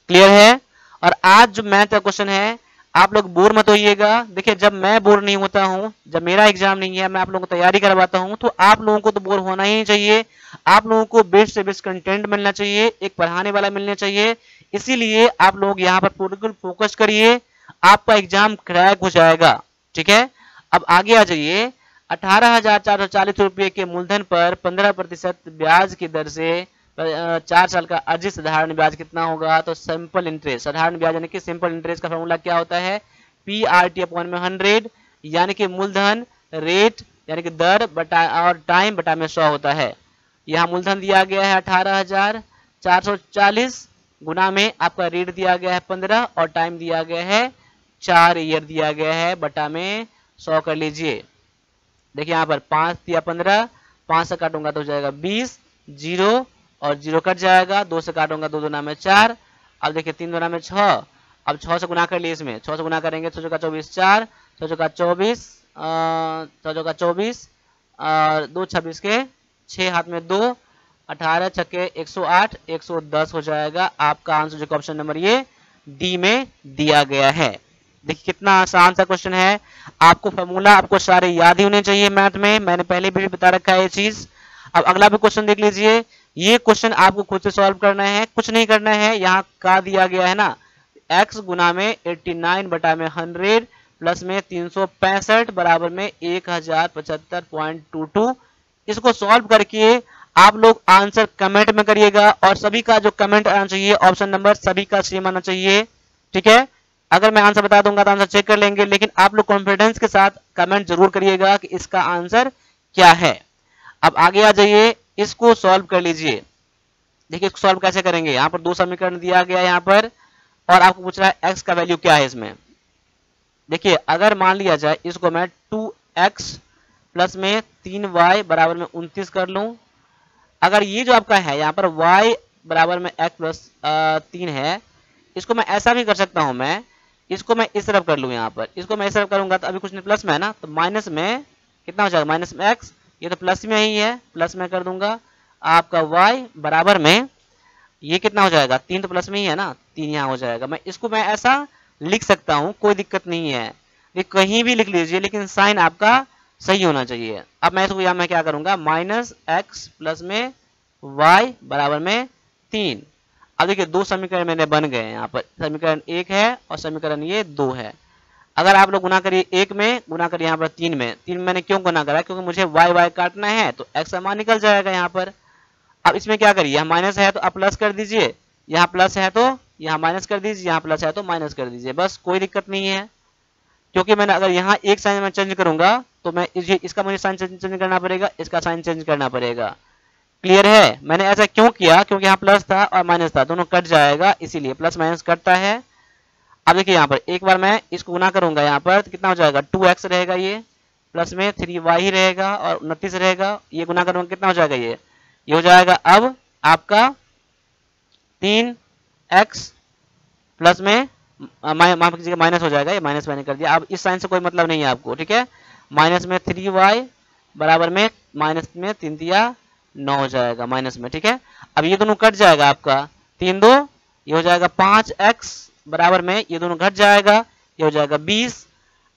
क्लियर है? और आज जो मैथ का क्वेश्चन है, आप लोग बोर मत होइएगा। देखिए जब मैं बोर नहीं होता हूँ, जब मेरा एग्जाम नहीं है, मैं आप लोगों को तैयारी करवाता हूँ, तो आप लोगों को तो बोर होना ही चाहिए। आप लोगों को बेस्ट से बेस्ट कंटेंट मिलना चाहिए, एक पढ़ाने वाला मिलना चाहिए। इसीलिए आप लोग यहाँ पर बिल्कुल फोकस करिए, आपका एग्जाम क्रैक हो जाएगा। ठीक है, अब आगे आ जाइए। 18,440 रुपये के मूलधन पर 15% ब्याज की दर से 4 साल का अर्जित साधारण ब्याज कितना होगा? तो सिंपल इंटरेस्ट, साधारण ब्याज यानी कि सिंपल इंटरेस्ट का फॉर्मूला क्या होता है? PRT अपॉन में 100, यानी कि मूलधन रेट यानी कि दर बटा और टाइम बटा में 100 होता है। यहाँ मूलधन दिया गया है 18,440, गुना में आपका रेट दिया गया है 15 और टाइम दिया गया है 4 ईयर दिया गया है, बटा में 100 कर लीजिए। देखिए यहाँ पर 5 या 15, 5 से काटूंगा तो हो जाएगा 20, 0 और 0 कट जाएगा, 2 से काटूंगा 2 दूना में 4। अब देखिए 3 दूना में 6, अब 6 से गुना कर लिए, इसमें 6 से गुना करेंगे 6 चौका 24 4, 6 चौका 24, 6 चौका 24 और 2 26 के 6 हाथ में 2, 18 छक्के 108, 110 हो जाएगा आपका आंसर, जो ऑप्शन नंबर ये डी में दिया गया है। देखिए कितना आसान सा क्वेश्चन है। आपको फॉर्मूला आपको सारे याद ही होने चाहिए मैथ में, मैंने पहले भी बता रखा है ये चीज। अब अगला भी क्वेश्चन देख लीजिए। ये क्वेश्चन आपको खुद से सॉल्व करना है, कुछ नहीं करना है। यहाँ का दिया गया है ना, x गुना में 89 बटा में 100 प्लस में 365 बराबर में 1075.22। इसको सॉल्व करके आप लोग आंसर कमेंट में करिएगा, और सभी का जो कमेंट आना चाहिए ऑप्शन नंबर सभी का सेम आना चाहिए, ठीक है। अगर मैं आंसर बता दूंगा तो आंसर चेक कर लेंगे, लेकिन आप लोग कॉन्फिडेंस के साथ कमेंट जरूर करिएगा कि इसका आंसर क्या है। अब आगे आ जाइए, इसको सॉल्व कर लीजिए। देखिए इसको सॉल्व कैसे करेंगे। यहाँ पर दो समीकरण दिया गया है यहाँ पर, और आपको पूछ रहा है x का वैल्यू क्या है इसमें। देखिए अगर मान लिया जाए इसको मैं 2x प्लस में 3y बराबर में 29 कर लूं। अगर ये जो आपका है यहाँ पर y बराबर में x प्लस 3 है, इसको मैं ऐसा भी कर सकता हूं। मैं इसको मैं इस तरफ कर लूं, यहाँ पर इसको मैं इस तरफ करूंगा तो अभी कुछ नहीं, प्लस में है ना, तो माइनस में कितना हो जाएगा, माइनस में x, ये तो प्लस में ही है, प्लस में कर दूंगा आपका y बराबर में ये कितना हो जाएगा, 3 तो प्लस में ही है ना, 3 यहाँ हो जाएगा। मैं इसको मैं ऐसा लिख सकता हूँ, कोई दिक्कत नहीं है, ये कहीं भी लिख लीजिए, लेकिन साइन आपका सही होना चाहिए। अब मैं इसको यहाँ मैं क्या करूंगा, माइनस एक्स प्लस में y बराबर में 3। अब देखिए दो समीकरण मेरे बन गए हैं। यहाँ पर समीकरण 1 है और समीकरण ये 2 है। अगर आप लोग गुना करिए 1 में, गुना करिए यहाँ पर 3 में। 3 में मैंने क्यों गुना करा, क्योंकि मुझे y काटना है, तो x का मान निकल जाएगा यहाँ पर। अब इसमें क्या करिए, यहाँ माइनस है तो आप प्लस कर दीजिए, यहाँ प्लस है तो यहाँ माइनस कर दीजिए, यहाँ प्लस है तो माइनस कर दीजिए, बस कोई दिक्कत नहीं है। क्योंकि मैंने अगर यहाँ एक साइन में चेंज करूंगा तो मैं इसका मुझे साइन चेंज करना पड़ेगा, इसका साइन चेंज करना पड़ेगा। क्लियर है। मैंने ऐसा क्यों किया, क्योंकि यहाँ प्लस था और माइनस था, दोनों कट जाएगा, इसीलिए प्लस माइनस कटता है। अब देखिए यहाँ पर एक बार मैं इसको गुना करूंगा, यहाँ पर तो कितना हो जाएगा, 2x रहेगा, ये प्लस में 3y ही रहेगा और 29 रहेगा। ये गुना करूंगा कितना हो जाएगा, ये हो जाएगा अब आपका 3x प्लस में माफ कीजिएगा माइनस हो जाएगा, ये माइनस मैंने कर दिया। अब इस साइन से कोई मतलब नहीं है आपको, ठीक है। माइनस में 3y बराबर में माइनस में 3 दिया 9 हो जाएगा माइनस में, ठीक है। अब ये दोनों कट जाएगा आपका, 3 2 ये हो जाएगा 5x बराबर में ये दोनों घट जाएगा, ये हो जाएगा 20।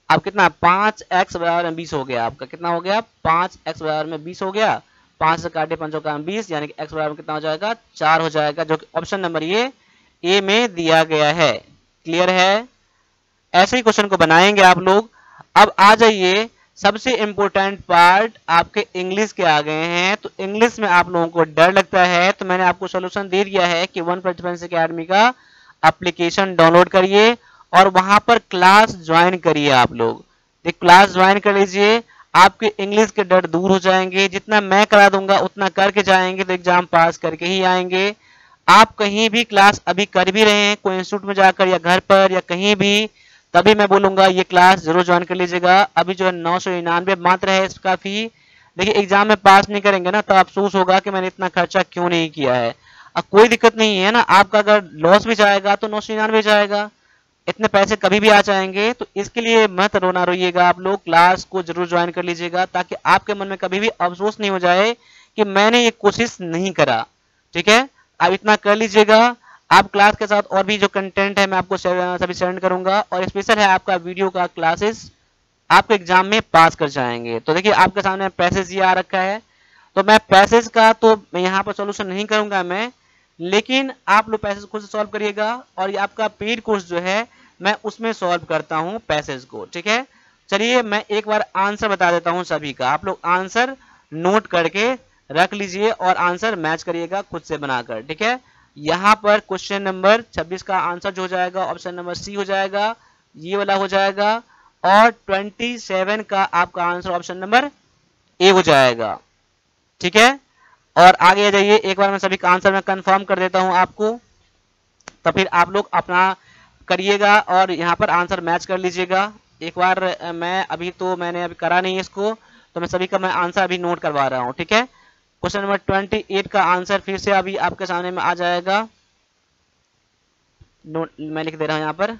अब कितना, 5x बराबर में 20 हो गया आपका, कितना हो गया, 5x बराबर में 20 हो गया। 5 से काटे 5 का 20, यानी कि x बराबर कितना हो जाएगा, 4 हो जाएगा, जो कि ऑप्शन नंबर ये ए में दिया गया है। क्लियर है। ऐसे ही क्वेश्चन को बनाएंगे आप लोग। अब आ जाइए, सबसे इंपॉर्टेंट पार्ट आपके इंग्लिश के आ गए हैं। तो इंग्लिश में आप लोगों को डर लगता है, तो मैंने आपको सोल्यूशन दे दिया है कि वन प्रिंसिपल्स एकेडमी का एप्लीकेशन डाउनलोड करिए और वहां पर क्लास ज्वाइन करिए। आप लोग एक क्लास ज्वाइन कर लीजिए, आपके इंग्लिश के डर दूर हो जाएंगे। जितना मैं करा दूंगा उतना करके जाएंगे तो एग्जाम पास करके ही आएंगे। आप कहीं भी क्लास अभी कर भी रहे हैं, कोई इंस्टीट्यूट में जाकर या घर पर या कहीं भी, तभी मैं बोलूंगा ये क्लास जरूर ज्वाइन कर लीजिएगा। अभी जो है 999 मात्र है इसका फी। देखिए एग्जाम में पास नहीं करेंगे ना तो अफसोस होगा कि मैंने इतना खर्चा क्यों नहीं किया है। अब कोई दिक्कत नहीं है ना, आपका अगर लॉस भी जाएगा तो 999 जाएगा, इतने पैसे कभी भी आ जाएंगे। तो इसके लिए मत रोना रोइएगा, आप लोग क्लास को जरूर ज्वाइन कर लीजिएगा, ताकि आपके मन में कभी भी अफसोस नहीं हो जाए कि मैंने ये कोशिश नहीं करा। ठीक है, आप इतना कर लीजिएगा। आप क्लास के साथ और भी जो कंटेंट है मैं आपको सभी सेंड करूंगा, और स्पेशल है आपका वीडियो का क्लासेस, आपके एग्जाम में पास कर जाएंगे। तो देखिए आपके सामने पैसेज ये आ रखा है, तो मैं पैसेज का तो मैं यहाँ पर सोल्यूशन नहीं करूंगा मैं, लेकिन आप लोग पैसेज खुद से सॉल्व करिएगा। और ये आपका पेड कोर्स जो है मैं उसमें सॉल्व करता हूँ पैसेज को। ठीक है, चलिए मैं एक बार आंसर बता देता हूँ सभी का, आप लोग आंसर नोट करके रख लीजिए और आंसर मैच करिएगा खुद से बनाकर। ठीक है, यहाँ पर क्वेश्चन नंबर 26 का आंसर जो हो जाएगा ऑप्शन नंबर सी हो जाएगा, ये वाला हो जाएगा। और 27 का आपका आंसर ऑप्शन नंबर ए हो जाएगा। ठीक है, और आगे आ जाइए, एक बार मैं सभी का आंसर मैं कंफर्म कर देता हूं आपको, तो फिर आप लोग अपना करिएगा और यहाँ पर आंसर मैच कर लीजिएगा। एक बार मैं अभी तो मैंने अभी करा नहीं इसको, तो मैं सभी का मैं आंसर अभी नोट करवा रहा हूँ। ठीक है, क्वेश्चन नंबर 28 का आंसर फिर से अभी आपके सामने में आ जाएगा। मैं लिख दे रहा हूँ यहाँ पर,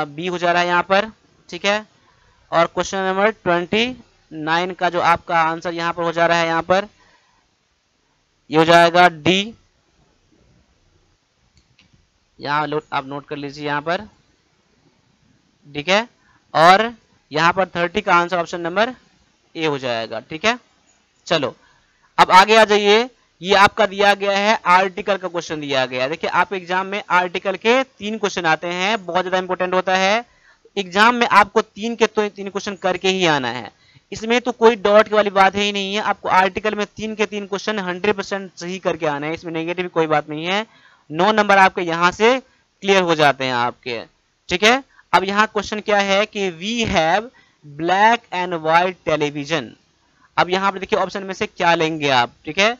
बी हो जा रहा है यहाँ पर। ठीक है, और क्वेश्चन नंबर 29 का जो आपका आंसर यहाँ पर हो जा रहा है, यहाँ पर ये हो जाएगा डी। यहाँ आप नोट कर लीजिए यहाँ पर, ठीक है। और यहाँ पर 30 का आंसर ऑप्शन नंबर ए हो जाएगा, ठीक है। चलो अब आगे आ जाइए। ये आपका दिया गया है आर्टिकल का क्वेश्चन दिया गया है। देखिए आप एग्जाम में आर्टिकल के 3 क्वेश्चन आते हैं, बहुत ज्यादा इंपॉर्टेंट होता है एग्जाम में, आपको 3 के तो 3 क्वेश्चन करके ही आना है। इसमें तो कोई डॉट वाली बात ही नहीं है, आपको आर्टिकल में 3 के 3 क्वेश्चन 100% सही करके आना है, इसमें नेगेटिव कोई बात नहीं है। 9 नंबर आपके यहाँ से क्लियर हो जाते हैं आपके, ठीक है। अब यहाँ क्वेश्चन क्या है कि we have black and white television. अब यहाँ पर देखिए ऑप्शन में से क्या लेंगे आप, ठीक है।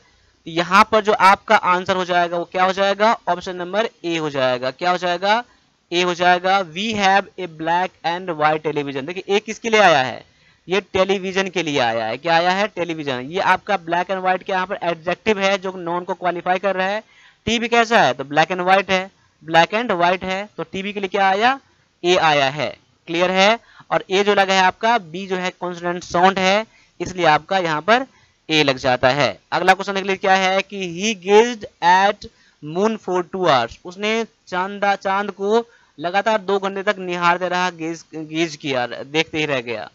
यहाँ पर जो आपका आंसर हो जाएगा वो क्या हो जाएगा, ऑप्शन नंबर ए हो जाएगा। क्या हो जाएगा, ए हो जाएगा। We have a black and white television. देखिए ए किसके लिए आया है, ये टेलीविजन के लिए आया है। क्या आया है, टेलीविजन। ये आपका ब्लैक एंड व्हाइट के यहाँ पर एडजेक्टिव है जो नॉन को क्वालिफाई कर रहा है। टीवी कैसा है, तो ब्लैक एंड व्हाइट है, ब्लैक एंड व्हाइट है, तो टीवी के लिए क्या आया, ए आया है। क्लियर है। और ए जो लगा है आपका, बी जो है कॉन्सोनेंट साउंड है, इसलिए आपका यहाँ पर ए लग जाता है। अगला क्वेश्चन देख लीजिए क्या है कि he gazed at moon for 2 hours. उसने चांद को लगातार 2 घंटे तक निहारते रहा, गेज किया, देखते ही रह गया।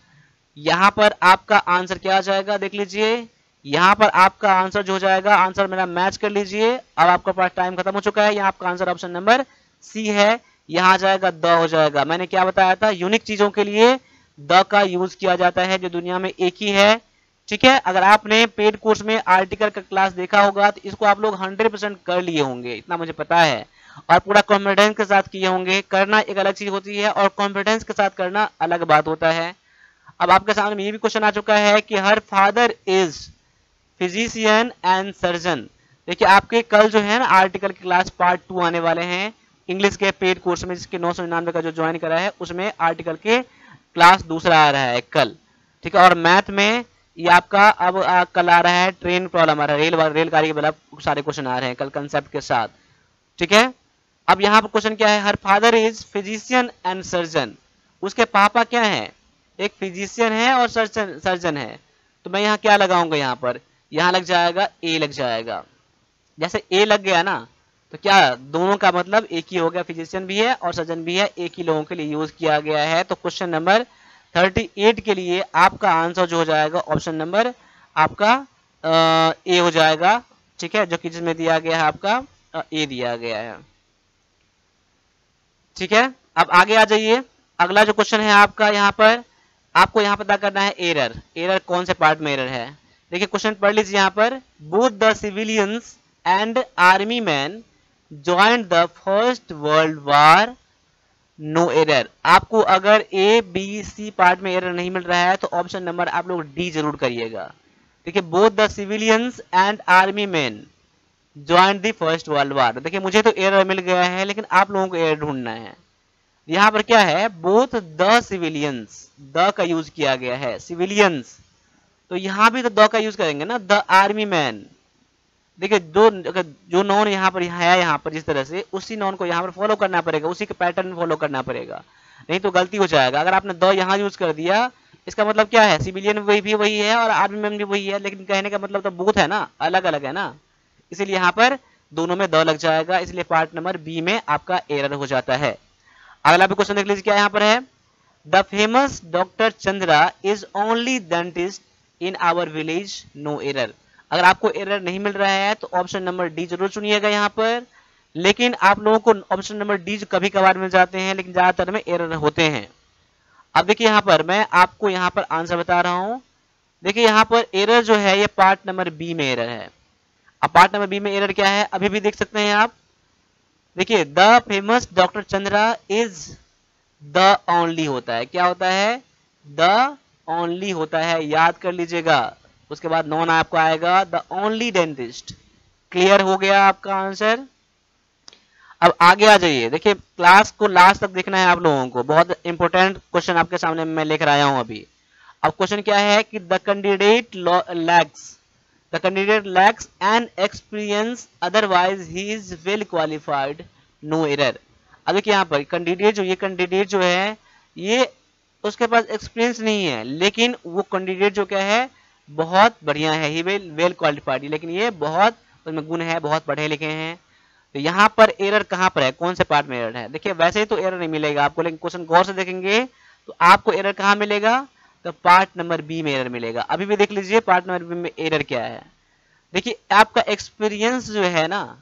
यहाँ पर आपका आंसर क्या आ जाएगा, देख लीजिए। यहाँ पर आपका आंसर जो हो जाएगा, आंसर मेरा मैच कर लीजिए। अब आपका पास टाइम खत्म हो चुका है। यहाँ आपका आंसर ऑप्शन नंबर सी है। यहाँ आ जाएगा द हो जाएगा। मैंने क्या बताया था, यूनिक चीजों के लिए द का यूज किया जाता है जो दुनिया में एक ही है, ठीक है। अगर आपने पेड कोर्स में आर्टिकल का क्लास देखा होगा तो इसको आप लोग 100% कर लिए होंगे, इतना मुझे पता है, और पूरा कॉन्फिडेंस के साथ किए होंगे। करना एक अलग चीज होती है और कॉन्फिडेंस के साथ करना अलग बात होता है। अब आपके सामने ये भी क्वेश्चन आ चुका है कि her father is physician and surgeon. देखिए आपके कल जो है ना आर्टिकल की क्लास पार्ट 2 आने वाले हैं इंग्लिश के पेड कोर्स में, जिसके 999 का जो ज्वाइन करा है उसमें आर्टिकल के क्लास दूसरा आ रहा है कल, ठीक है। और मैथ में ये आपका अब कल आ रहा है ट्रेन प्रॉब्लम आ रहा है, रेलगाड़ी के मतलब सारे क्वेश्चन आ रहे हैं कल कंसेप्ट के साथ, ठीक है। अब यहाँ पर क्वेश्चन क्या है, her father is physician and surgeon. उसके पापा क्या है, एक फिजिशियन है और सर्जन है। तो मैं यहाँ क्या लगाऊंगा, यहाँ पर यहाँ लग जाएगा ए लग जाएगा। जैसे ए लग गया ना तो क्या दोनों का मतलब एक ही हो गया, फिजिशियन भी है और सर्जन भी है, एक ही लोगों के लिए यूज किया गया है। तो क्वेश्चन नंबर 38 के लिए आपका आंसर जो हो जाएगा ऑप्शन नंबर आपका ए हो जाएगा, ठीक है, जो कि जिसमें दिया गया है आपका ए दिया गया है, ठीक है। अब आगे आ जाइए। अगला जो क्वेश्चन है आपका, यहाँ पर आपको यहाँ पता करना है एरर। एरर कौन से पार्ट में एरर है, देखिए क्वेश्चन पढ़ लीजिए यहाँ पर। Both the civilians and army man joined the first world war, no error. आपको अगर ए बी सी पार्ट में एरर नहीं मिल रहा है तो ऑप्शन नंबर आप लोग डी जरूर करिएगा। देखिए both the civilians and army man joined the first world वार। देखिए मुझे तो एरर मिल गया है लेकिन आप लोगों को एरर ढूंढना है। यहाँ पर क्या है, बोथ द सिविलियंस, द का यूज किया गया है, सिविलियंस, तो यहाँ भी तो द का यूज करेंगे ना, द आर्मी मैन। देखिए जो नॉन यहाँ पर है, यहाँ पर जिस तरह से उसी नॉन को यहाँ पर फॉलो करना पड़ेगा, उसी के पैटर्न फॉलो करना पड़ेगा, नहीं तो गलती हो जाएगा। अगर आपने द यहाँ यूज कर दिया इसका मतलब क्या है, सिविलियन वही है और आर्मी मैन भी वही है, लेकिन कहने का मतलब तो बोथ है ना, अलग अलग है ना, इसीलिए यहाँ पर दोनों में द लग जाएगा, इसलिए पार्ट नंबर बी में आपका एरर हो जाता है। अगला भी क्वेश्चन देख लीजिए क्या यहाँ पर है। The famous doctor Chandra is only dentist in our village, no error. अगर आपको एरर नहीं मिल रहा है तो ऑप्शन नंबर डी जरूर चुनिएगा यहाँ पर, लेकिन आप लोगों को ऑप्शन नंबर डी कभी कभार मिल जाते हैं लेकिन ज्यादातर में एरर होते हैं। अब देखिए यहाँ पर मैं आपको यहाँ पर आंसर बता रहा हूँ। देखिए यहाँ पर एरर जो है ये पार्ट नंबर बी में एरर है। अब पार्ट नंबर बी में एरर क्या है अभी भी देख सकते हैं आप। देखिए the famous doctor Chandra is the only होता है, क्या होता है, द ओनली होता है, याद कर लीजिएगा। उसके बाद नॉन आपको आएगा द ओनली डेंटिस्ट। क्लियर हो गया आपका आंसर। अब आगे आ जाइए। देखिए क्लास को लास्ट तक देखना है आप लोगों को, बहुत इंपॉर्टेंट क्वेश्चन आपके सामने मैं लेकर आया हूं अभी। अब क्वेश्चन क्या है कि the candidate lacks an experience otherwise he is well qualified, no error. अब देखिए यहाँ पर कैंडिडेट जो है ये उसके पास एक्सपीरियंस नहीं है, लेकिन वो कैंडिडेट जो क्या है बहुत बढ़िया है, ही वेल क्वालिफाइड, लेकिन ये बहुत उसमें गुण है, बहुत पढ़े लिखे हैं। तो यहाँ पर एरर कहाँ पर है, कौन से पार्ट में एरर है? देखिए वैसे ही तो एरर नहीं मिलेगा आपको, लेकिन क्वेश्चन गौर से देखेंगे तो आपको एरर कहाँ मिलेगा, तो पार्ट नंबर बी में एरर मिलेगा। अभी भी देख लीजिए पार्ट नंबर बी में एरर क्या है। देखिए आपका एक्सपीरियंस जो है ना,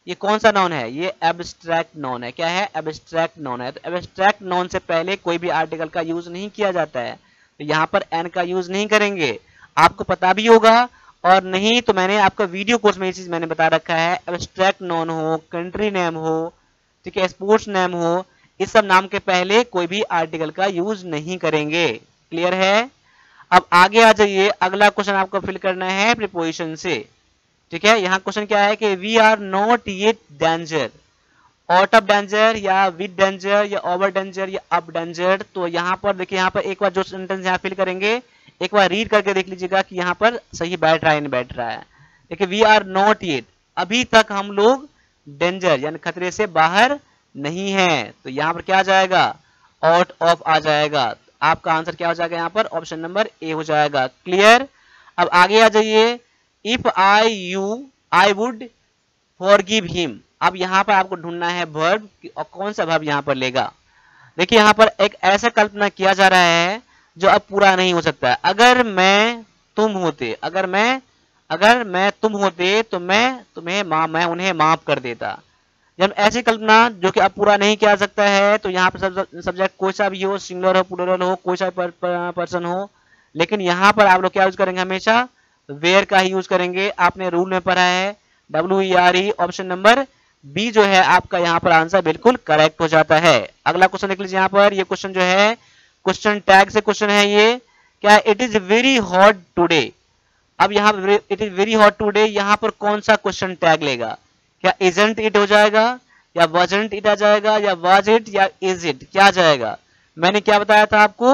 ये कौन सा नॉन है, ये एब्स्ट्रैक्ट नॉन है। क्या है, एब्स्ट्रैक्ट नॉन है। तो एब्स्ट्रैक्ट नॉन से पहले कोई भी आर्टिकल का यूज नहीं किया जाता है, तो यहाँ पर एन का यूज नहीं करेंगे, आपको पता भी होगा। और नहीं तो मैंने आपका वीडियो कोर्स में ये चीज मैंने बता रखा है, एब्स्ट्रैक्ट नॉन हो, कंट्री नेम हो, ठीक है, स्पोर्ट्स नेम हो, इस सब नाम के पहले कोई भी आर्टिकल का यूज नहीं करेंगे। क्लियर है? अब आगे आ जाइए, अगला क्वेश्चन आपको फिल करना है प्रीपोजिशन से। ठीक है, यहाँ क्वेश्चन क्या है कि we are not yet danger, out of danger या विद डेंजर या ओवर डेंजर या अप डेंजर। तो यहाँ पर देखिए, यहाँ पर एक बार जो सेंटेंस यहाँ फिल करेंगे एक बार रीड करके देख लीजिएगा कि यहाँ पर सही बैठ रहा है नहीं बैठ रहा है। देखिए वी आर नॉट येट, अभी तक हम लोग डेंजर यानी खतरे से बाहर नहीं है, तो यहाँ पर क्या आ जाएगा, आउट ऑफ आ जाएगा। आपका आंसर क्या हो जाएगा यहाँ पर, ऑप्शन नंबर ए हो जाएगा। क्लियर? अब आगे आ जाइए, if I would forgive him. अब यहाँ पर आपको ढूंढना है वर्ब, और कौन सा वर्ब यहाँ पर लेगा। देखिए यहाँ पर एक ऐसा कल्पना किया जा रहा है जो अब पूरा नहीं हो सकता है। अगर मैं तुम होते, अगर मैं तुम होते तो मैं उन्हें माफ कर देता। जब ऐसी कल्पना जो कि अब पूरा नहीं किया जा सकता है, तो यहाँ पर सब्जेक्ट कोई सा भी हो, सिंगुलर हो, प्लूरल हो, कोई सा पर्सन हो, लेकिन यहाँ पर आप लोग क्या यूज करेंगे, हमेशा वेयर का ही यूज करेंगे। आपने रूल में पढ़ा है WERE। ऑप्शन नंबर बी जो है आपका यहाँ पर आंसर बिल्कुल करेक्ट हो जाता है। अगला क्वेश्चन देख लीजिए, यहाँ पर ये क्वेश्चन जो है क्वेश्चन टैग से क्वेश्चन है ये, क्या it is very hot today. अब यहाँ it is very hot today, यहाँ पर कौन सा क्वेश्चन टैग लेगा, क्या इजंट इट हो जाएगा, या वजंट इट आ जाएगा, या वाज इट, या इज इट, क्या आ जाएगा। मैंने क्या बताया था आपको,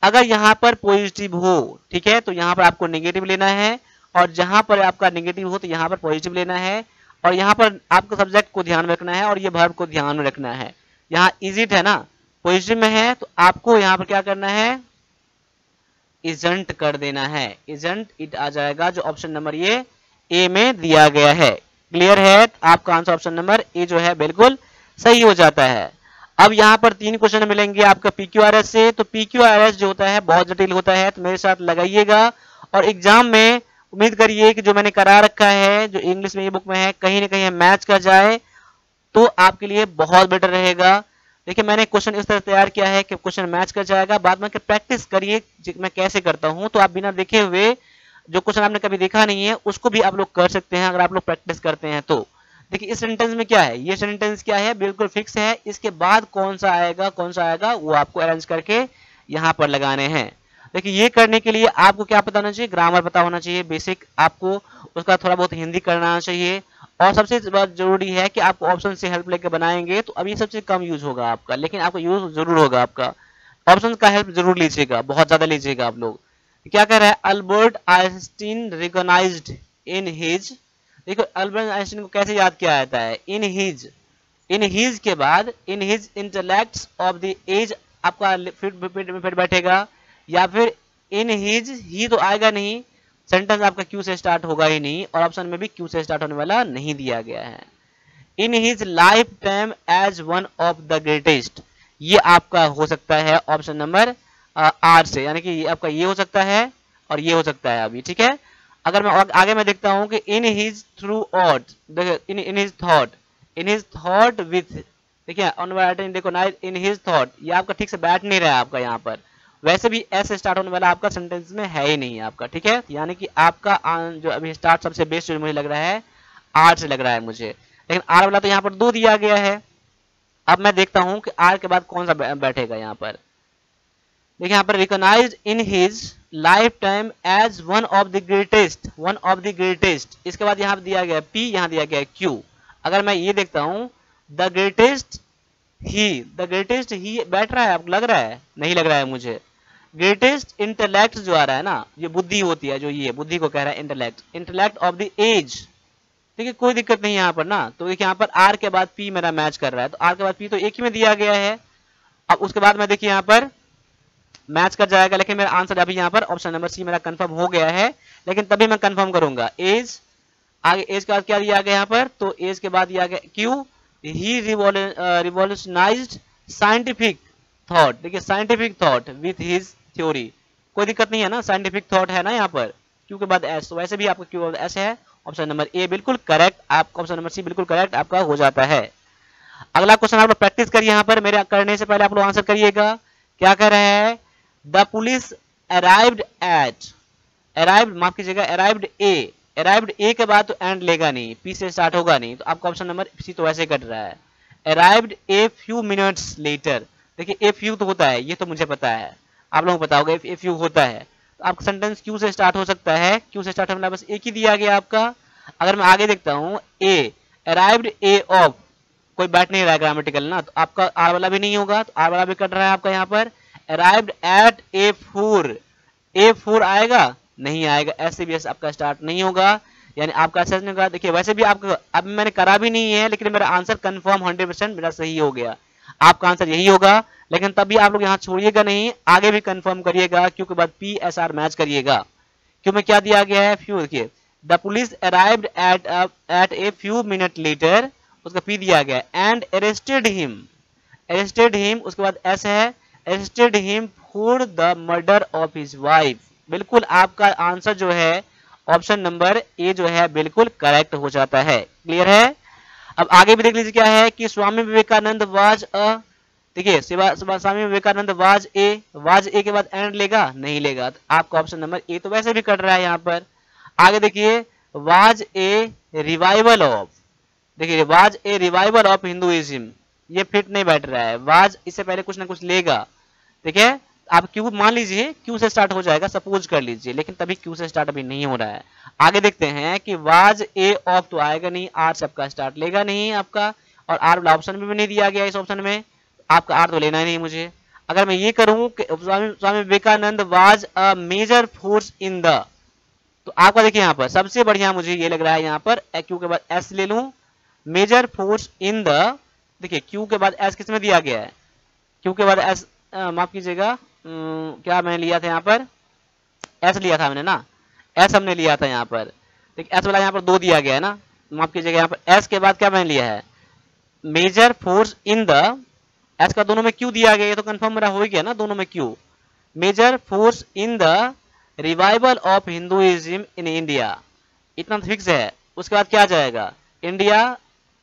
अगर यहाँ पर पॉजिटिव हो, ठीक है, तो यहाँ पर आपको नेगेटिव लेना है, और जहां पर आपका नेगेटिव हो तो यहाँ पर पॉजिटिव लेना है, और यहाँ पर आपको सब्जेक्ट को ध्यान में रखना है और ये वर्ब को ध्यान में रखना है। यहाँ इज इट है ना, पॉजिटिव में है, तो आपको यहाँ पर क्या करना है, इजंट कर देना है, इजंट इट आ जाएगा, जो ऑप्शन नंबर ये ए में दिया गया है। क्लियर है? आपका आंसर ऑप्शन नंबर ए जो है बिल्कुल सही हो जाता है। अब यहाँ पर 3 क्वेश्चन मिलेंगे आपका PQRS से। तो PQRS जो होता है बहुत जटिल होता है, तो मेरे साथ लगाइएगा, और एग्जाम में उम्मीद करिए कि जो मैंने करा रखा है, जो इंग्लिश में ये बुक में है, कहीं ना कहीं मैच कर जाए तो आपके लिए बहुत बेटर रहेगा। देखिए मैंने क्वेश्चन इस तरह तैयार किया है कि क्वेश्चन मैच कर जाएगा, बाद में प्रैक्टिस करिए मैं कैसे करता हूं, तो आप बिना देखे हुए जो क्वेश्चन आपने कभी देखा नहीं है उसको भी आप लोग कर सकते हैं अगर आप लोग प्रैक्टिस करते हैं तो। देखिए इस सेंटेंस में क्या है, ये सेंटेंस क्या है, बिल्कुल फिक्स है, इसके बाद कौन सा आएगा वो आपको अरेंज करके यहाँ पर लगाने हैं। देखिए ये करने के लिए आपको क्या पता होना चाहिए, ग्रामर पता होना चाहिए बेसिक, आपको उसका थोड़ा बहुत हिंदी करना आना चाहिए, और सबसे जरूरी है कि आपको ऑप्शन से हेल्प लेकर बनाएंगे तो अभी सबसे कम यूज होगा आपका, लेकिन आपका यूज जरूर होगा आपका। ऑप्शन का हेल्प जरूर लीजिएगा, बहुत ज्यादा लीजिएगा आप लोग। क्या कह रहा है, Albert Einstein recognized in his. देखो अल्बर्ट आइंस्टीन को कैसे याद किया जाता है, इन हिज के बाद in his intellects of the age आपका फिर बैठेगा, या फिर इन हिज, ही तो आएगा नहीं, सेंटेंस आपका क्यू से स्टार्ट होगा ही नहीं, और ऑप्शन में भी क्यू से स्टार्ट होने वाला नहीं दिया गया है। In his lifetime as one of the greatest, ये आपका हो सकता है ऑप्शन नंबर आर से, यानी कि आपका ये हो सकता है और ये हो सकता है अभी, ठीक है। अगर मैं आगे मैं देखता हूं कि in his through out, in his thought with, देखिए इन हिज थॉट, ये आपका ठीक से बैठ नहीं रहा है आपका, यहाँ पर वैसे भी ऐसे स्टार्ट होने वाला आपका सेंटेंस में है ही नहीं आपका, ठीक है। यानी कि आपका जो अभी स्टार्ट सबसे बेस्ट जो मुझे लग रहा है आर से लग रहा है मुझे, लेकिन आर वाला तो यहाँ पर 2 दिया गया है। अब मैं देखता हूं कि आर के बाद कौन सा बैठेगा यहाँ पर। देखिए यहाँ पर recognized in his lifetime as one of the greatest, इसके बाद यहाँ दिया गया P, यहाँ दिया गया Q। अगर मैं ये देखता हूँ द ग्रेटेस्ट ही बैठ रहा है, आपको लग रहा है, नहीं लग रहा है मुझे। ग्रेटेस्ट इंटेलेक्ट जो आ रहा है ना, ये बुद्धि होती है, जो ये बुद्धि को कह रहा है इंटेलेक्ट ऑफ द एज, ठीक है, कोई दिक्कत नहीं यहाँ पर ना। तो देखिए यहाँ पर आर के बाद P मेरा मैच कर रहा है, तो आर के बाद P तो एक ही में दिया गया है। अब उसके बाद मैं देखिए यहाँ पर मैच कर जाएगा, लेकिन मेरा आंसर अभी यहाँ पर ऑप्शन नंबर सी मेरा कंफर्म हो गया है, लेकिन तभी मैं कंफर्म करूंगा एज आगे एज के बाद क्या दिया गया यहाँ पर, तो एज के बाद दिया गया क्यू, ही रिवॉल्यूशनाइज्ड साइंटिफिक थॉट। देखिए scientific thought with his theory, कोई दिक्कत नहीं है ना, साइंटिफिक थॉट है ना यहाँ पर, क्यू के बाद एस, तो वैसे भी आपका क्यू एस है। ऑप्शन नंबर ए बिल्कुल करेक्ट, आपका ऑप्शन नंबर सी बिल्कुल करेक्ट आपका हो जाता है। अगला क्वेश्चन आप लोग प्रैक्टिस करिए, यहाँ पर मेरे करने से पहले आप लोग आंसर करिएगा। क्या कर रहे हैं, the police arrived at, arrived माफ कीजिएगा, अराइव्ड ए, अराइव्ड ए के बाद तो एंड लेगा नहीं, पी से स्टार्ट होगा नहीं, तो आपका ऑप्शन नंबर सी तो वैसे कट रहा है। Arrived a few minutes later, देखिए ए फ्यू तो होता है, ये तो मुझे पता है, आप लोगों को पता होगा ए फ्यू होता है, तो आपका सेंटेंस क्यू से स्टार्ट हो सकता है, क्यू से स्टार्ट होने बस एक ही दिया गया आपका। अगर मैं आगे देखता हूँ ए, अराइव्ड ए ऑफ, कोई बैठ नहीं रहा है ग्रामेटिकल ना, तो आपका आर वाला भी नहीं होगा, तो आर वाला भी कट रहा है आपका यहाँ पर। Arrived at A four, A four आएगा नहीं आएगा, ऐसे भी आपका स्टार्ट नहीं होगा, यानी आपका ऐसा नहीं होगा। देखिए वैसे भी आपका अब मैंने करा भी नहीं है, लेकिन मेरा आंसर कंफर्म 100% मेरा सही हो गया, आपका आंसर यही होगा। लेकिन तब भी आप लोग यहाँ छोड़िएगा नहीं, आगे भी कंफर्म करिएगा, क्योंकि बाद पी एस आर मैच करिएगा। क्यों में क्या दिया गया है, फ्यू, देखिए the police arrived at a few minute later, उसका पी दिया गया, and arrested him, arrested him, उसके बाद एस है, arrested him for the murder of his wife. बिल्कुल आपका आंसर जो है ऑप्शन नंबर ए जो है बिल्कुल करेक्ट हो जाता है। क्लियर है। अब आगे भी देख लीजिए क्या है कि स्वामी विवेकानंद वाज अ, देखिए स्वामी विवेकानंद वाज ए के बाद एंड लेगा नहीं लेगा, तो आपका ऑप्शन नंबर ए तो वैसे भी कट रहा है यहाँ पर। आगे देखिए वाज ए रिवाइवल ऑफ, देखिए was a revival of Hinduism, ये फिट नहीं बैठ रहा है, वाज इससे पहले कुछ ना कुछ लेगा। ठीक है, आप क्यू मान लीजिए क्यू से स्टार्ट हो जाएगा, सपोज कर लीजिए, लेकिन तभी क्यू से स्टार्ट अभी नहीं हो रहा है। आगे देखते हैं कि वाज ए ऑफ तो आएगा नहीं, आर से आपका स्टार्ट लेगा नहीं आपका, और आर वाला ऑप्शन भी नहीं दिया गया इस ऑप्शन में, आपका आर तो लेना ही नहीं मुझे। अगर मैं ये करूं कि Swami Vivekananda was a major force in the, तो आपका देखिए यहाँ पर सबसे बढ़िया मुझे ये लग रहा है, यहाँ पर क्यू के बाद एस ले लूं, मेजर फोर्स इन द, देखिए क्यू के बाद एस किसमें दिया गया है, क्यू के बाद एस, माफ कीजिएगा क्या मैंने लिया था यहाँ पर, एस लिया था मैंने ना, एस हमने लिया था यहाँ पर, देखिए एस वाला यहाँ पर दो दिया गया है ना, माफ कीजिएगा यहाँ पर एस के बाद क्या मैंने लिया है, major force in the, S का दोनों में क्यू दिया गया, ये तो कंफर्म मेरा हो गया ना, दोनों में Q, major force in the revival of Hinduism in India, इतना फिक्स है। उसके बाद क्या आ जाएगा, इंडिया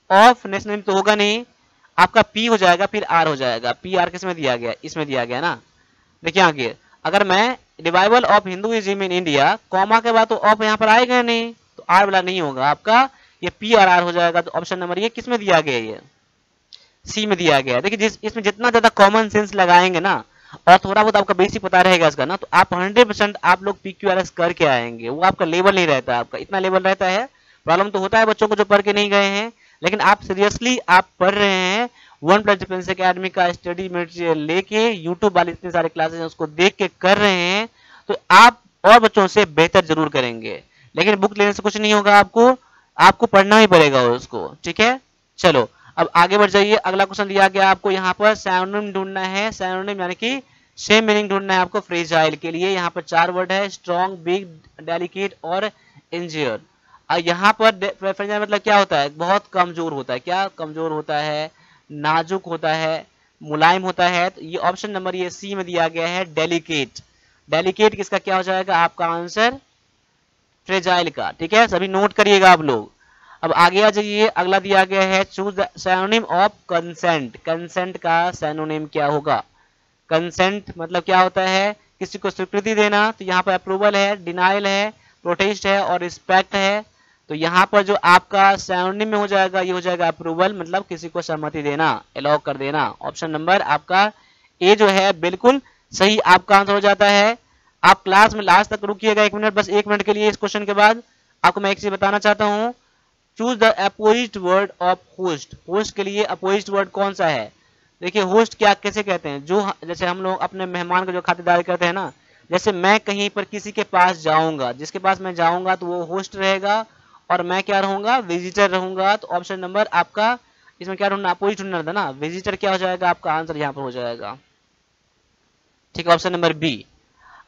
ऑफ नेशनल तो होगा नहीं, आपका पी हो जाएगा, फिर आर हो जाएगा, पी आर किसमें दिया गया, इसमें दिया गया ना। देखिए आगे अगर मैं revival of Hinduism in India, comma के बाद तो ऑफ यहाँ पर आएगा नहीं, तो आर वाला नहीं होगा आपका, ये पी आर आर हो जाएगा, तो ऑप्शन नंबर ये किसमें दिया गया, ये सी में दिया गया है। देखिए इसमें जितना ज्यादा कॉमन सेंस लगाएंगे ना, और थोड़ा बहुत आपका बेसिक पता रहेगा इसका ना, तो आप 100% आप लोग PQRS करके आएंगे, वो आपका लेवल नहीं रहता, आपका इतना लेवल रहता है। प्रॉब्लम तो होता है बच्चों को जो पढ़ के नहीं गए हैं, लेकिन आप सीरियसली आप पढ़ रहे हैं, 1+ डिफेंस एकेडमी का स्टडी मटेरियल लेके, यूट्यूब वाले इतने सारे क्लासेस हैं उसको देख के कर रहे हैं, तो आप और बच्चों से बेहतर जरूर करेंगे। लेकिन बुक लेने से कुछ नहीं होगा, आपको पढ़ना ही पड़ेगा उसको। ठीक है, चलो अब आगे बढ़ जाइए। अगला क्वेश्चन दिया गया आपको यहाँ पर, सिनोनिम ढूंढना है, सिनोनिम यानी कि सेम मीनिंग ढूंढना है आपको फ्रेजाइल के लिए। यहाँ पर 4 वर्ड है, स्ट्रॉन्ग, बिग, डेलिकेट और इंजियर। यहाँ पर फ्रेजाइल मतलब क्या होता है, बहुत कमजोर होता है, क्या कमजोर होता है, नाजुक होता है, मुलायम होता है, तो ये ऑप्शन नंबर ये सी में दिया गया है, डेलिकेट। डेलिकेट किसका क्या हो जाएगा, आपका आंसर फ्रेजाइल का। ठीक है, सभी नोट करिएगा आप लोग। अब आगे आ जाइए, अगला दिया गया है, choose the synonym of consent. Consent का सिनोनिम क्या होगा, कंसेंट मतलब क्या होता है, किसी को स्वीकृति देना, तो यहाँ पर अप्रूवल है, डिनाइल है, प्रोटेस्ट है और रिस्पेक्ट है। तो यहाँ पर जो आपका सिनोनिम में हो जाएगा, ये हो जाएगा अप्रूवल, मतलब किसी को सहमति देना, अलाउ कर देना। ऑप्शन नंबर आपका ए जो है बिल्कुल सही आपका आंसर हो जाता है। आप क्लास में लास्ट तक रुकिएगा 1 मिनट, बस 1 मिनट के लिए। इस क्वेश्चन के बाद आपको मैं एक चीज बताना चाहता हूँ, choose the opposite word of host. Host के लिए अपोजिट वर्ड कौन सा है, देखिए होस्ट क्या कैसे कहते हैं, जो जैसे हम लोग अपने मेहमान को जो खातिरदारी करते हैं ना, जैसे मैं कहीं पर किसी के पास जाऊंगा, जिसके पास मैं जाऊंगा तो वो होस्ट रहेगा और मैं क्या रहूंगा, विजिटर रहूंगा। तो ऑप्शन नंबर आपका इसमें क्या ढूंढना, अपोजिट ढूंढना था ना, विजिटर क्या हो जाएगा, आपका आंसर यहाँ पर हो जाएगा। ठीक है, ऑप्शन नंबर बी।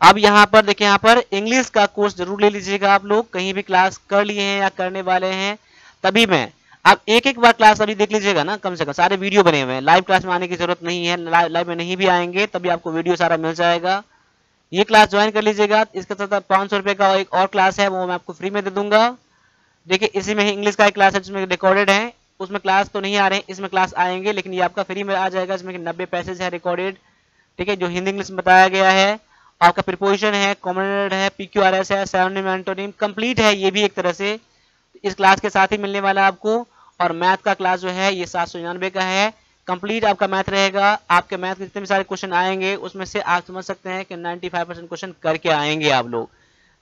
अब यहाँ पर देखिए, यहाँ पर इंग्लिश का कोर्स जरूर ले लीजिएगा आप लोग, कहीं भी क्लास कर लिए हैं या करने वाले हैं तभी मैं, आप एक एक बार क्लास अभी देख लीजिएगा ना, कम से कम सारे वीडियो बने हुए हैं, लाइव क्लास में आने की जरूरत नहीं है, लाइव में नहीं भी आएंगे तभी आपको वीडियो सारा मिल जाएगा। ये क्लास ज्वाइन कर लीजिएगा। इसके साथ 500 रुपये का एक और क्लास है, वो मैं आपको फ्री में दे दूंगा। देखिए इसी में ही इंग्लिश का एक क्लास है जिसमें रिकॉर्डेड है, उसमें क्लास तो नहीं आ रहे हैं, इसमें क्लास आएंगे, लेकिन ये आपका फ्री में आ जाएगा, इसमें 90 पैसेज है रिकॉर्डेड, ठीक है, जो हिंदी इंग्लिश में बताया गया है। आपका प्रिपोजिशन है, कॉमन है, PQRS है, सिनोनिम एंटोनिम कंप्लीट है, ये भी एक तरह से इस क्लास के साथ ही मिलने वाला है आपको। और मैथ का क्लास जो है ये 799 का है, कंप्लीट आपका मैथ रहेगा। आपके मैथ के जितने भी सारे क्वेश्चन आएंगे उसमें से आप समझ सकते हैं कि 95% क्वेश्चन करके आएंगे आप लोग।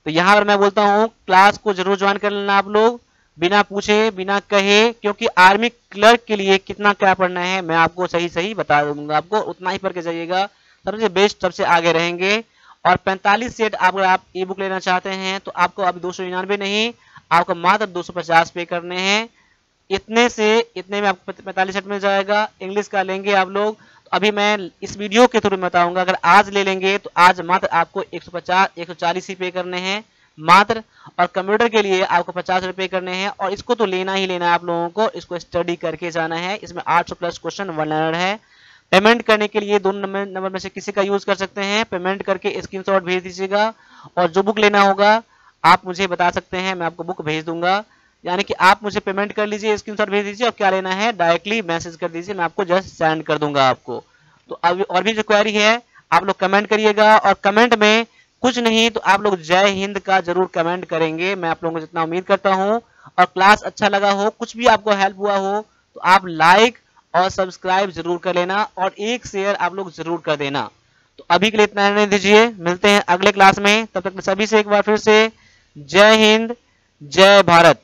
तो यहाँ पर मैं बोलता हूँ क्लास को जरूर ज्वाइन कर लेना आप लोग, बिना पूछे बिना कहे, क्योंकि आर्मी क्लर्क के लिए कितना क्या पढ़ना है मैं आपको सही सही बता दूंगा, आपको उतना ही पढ़ के जाइएगा, सबसे बेस्ट सबसे आगे रहेंगे। और 45 सेट अगर आप ई बुक लेना चाहते हैं तो आपको अब 299 नहीं, आपको मात्र 250 पे करने हैं। इतने में आपको 45 सेट मिल जाएगा। इंग्लिश का लेंगे आप लोग तो अभी मैं इस वीडियो के थ्रू बताऊंगा, अगर आज ले लेंगे तो आज मात्र आपको 140 ही पे करने हैं मात्र, और कंप्यूटर के लिए आपको 50 रुपये करने हैं। और इसको तो लेना ही लेना है आप लोगों को, इसको स्टडी करके जाना है। इसमें 800 प्लस क्वेश्चन 100 है। पेमेंट करने के लिए दोनों नंबर में से किसी का यूज कर सकते हैं, पेमेंट करके स्क्रीनशॉट भेज दीजिएगा। और जो बुक लेना होगा आप मुझे बता सकते हैं, मैं आपको बुक भेज दूंगा, यानी कि आप मुझे पेमेंट कर लीजिए, स्क्रीनशॉट भेज दीजिए और क्या लेना है डायरेक्टली मैसेज कर दीजिए, मैं आपको जस्ट सेंड कर दूंगा आपको। तो अब और भी जो क्वेरी है आप लोग कमेंट करिएगा, और कमेंट में कुछ नहीं तो आप लोग जय हिंद का जरूर कमेंट करेंगे, मैं आप लोगों को जितना उम्मीद करता हूँ। और क्लास अच्छा लगा हो, कुछ भी आपको हेल्प हुआ हो तो आप लाइक और सब्सक्राइब जरूर कर लेना, और एक शेयर आप लोग जरूर कर देना। तो अभी के लिए इतना रहने दीजिए, मिलते हैं अगले क्लास में, तब तक सभी से एक बार फिर से जय हिंद जय भारत।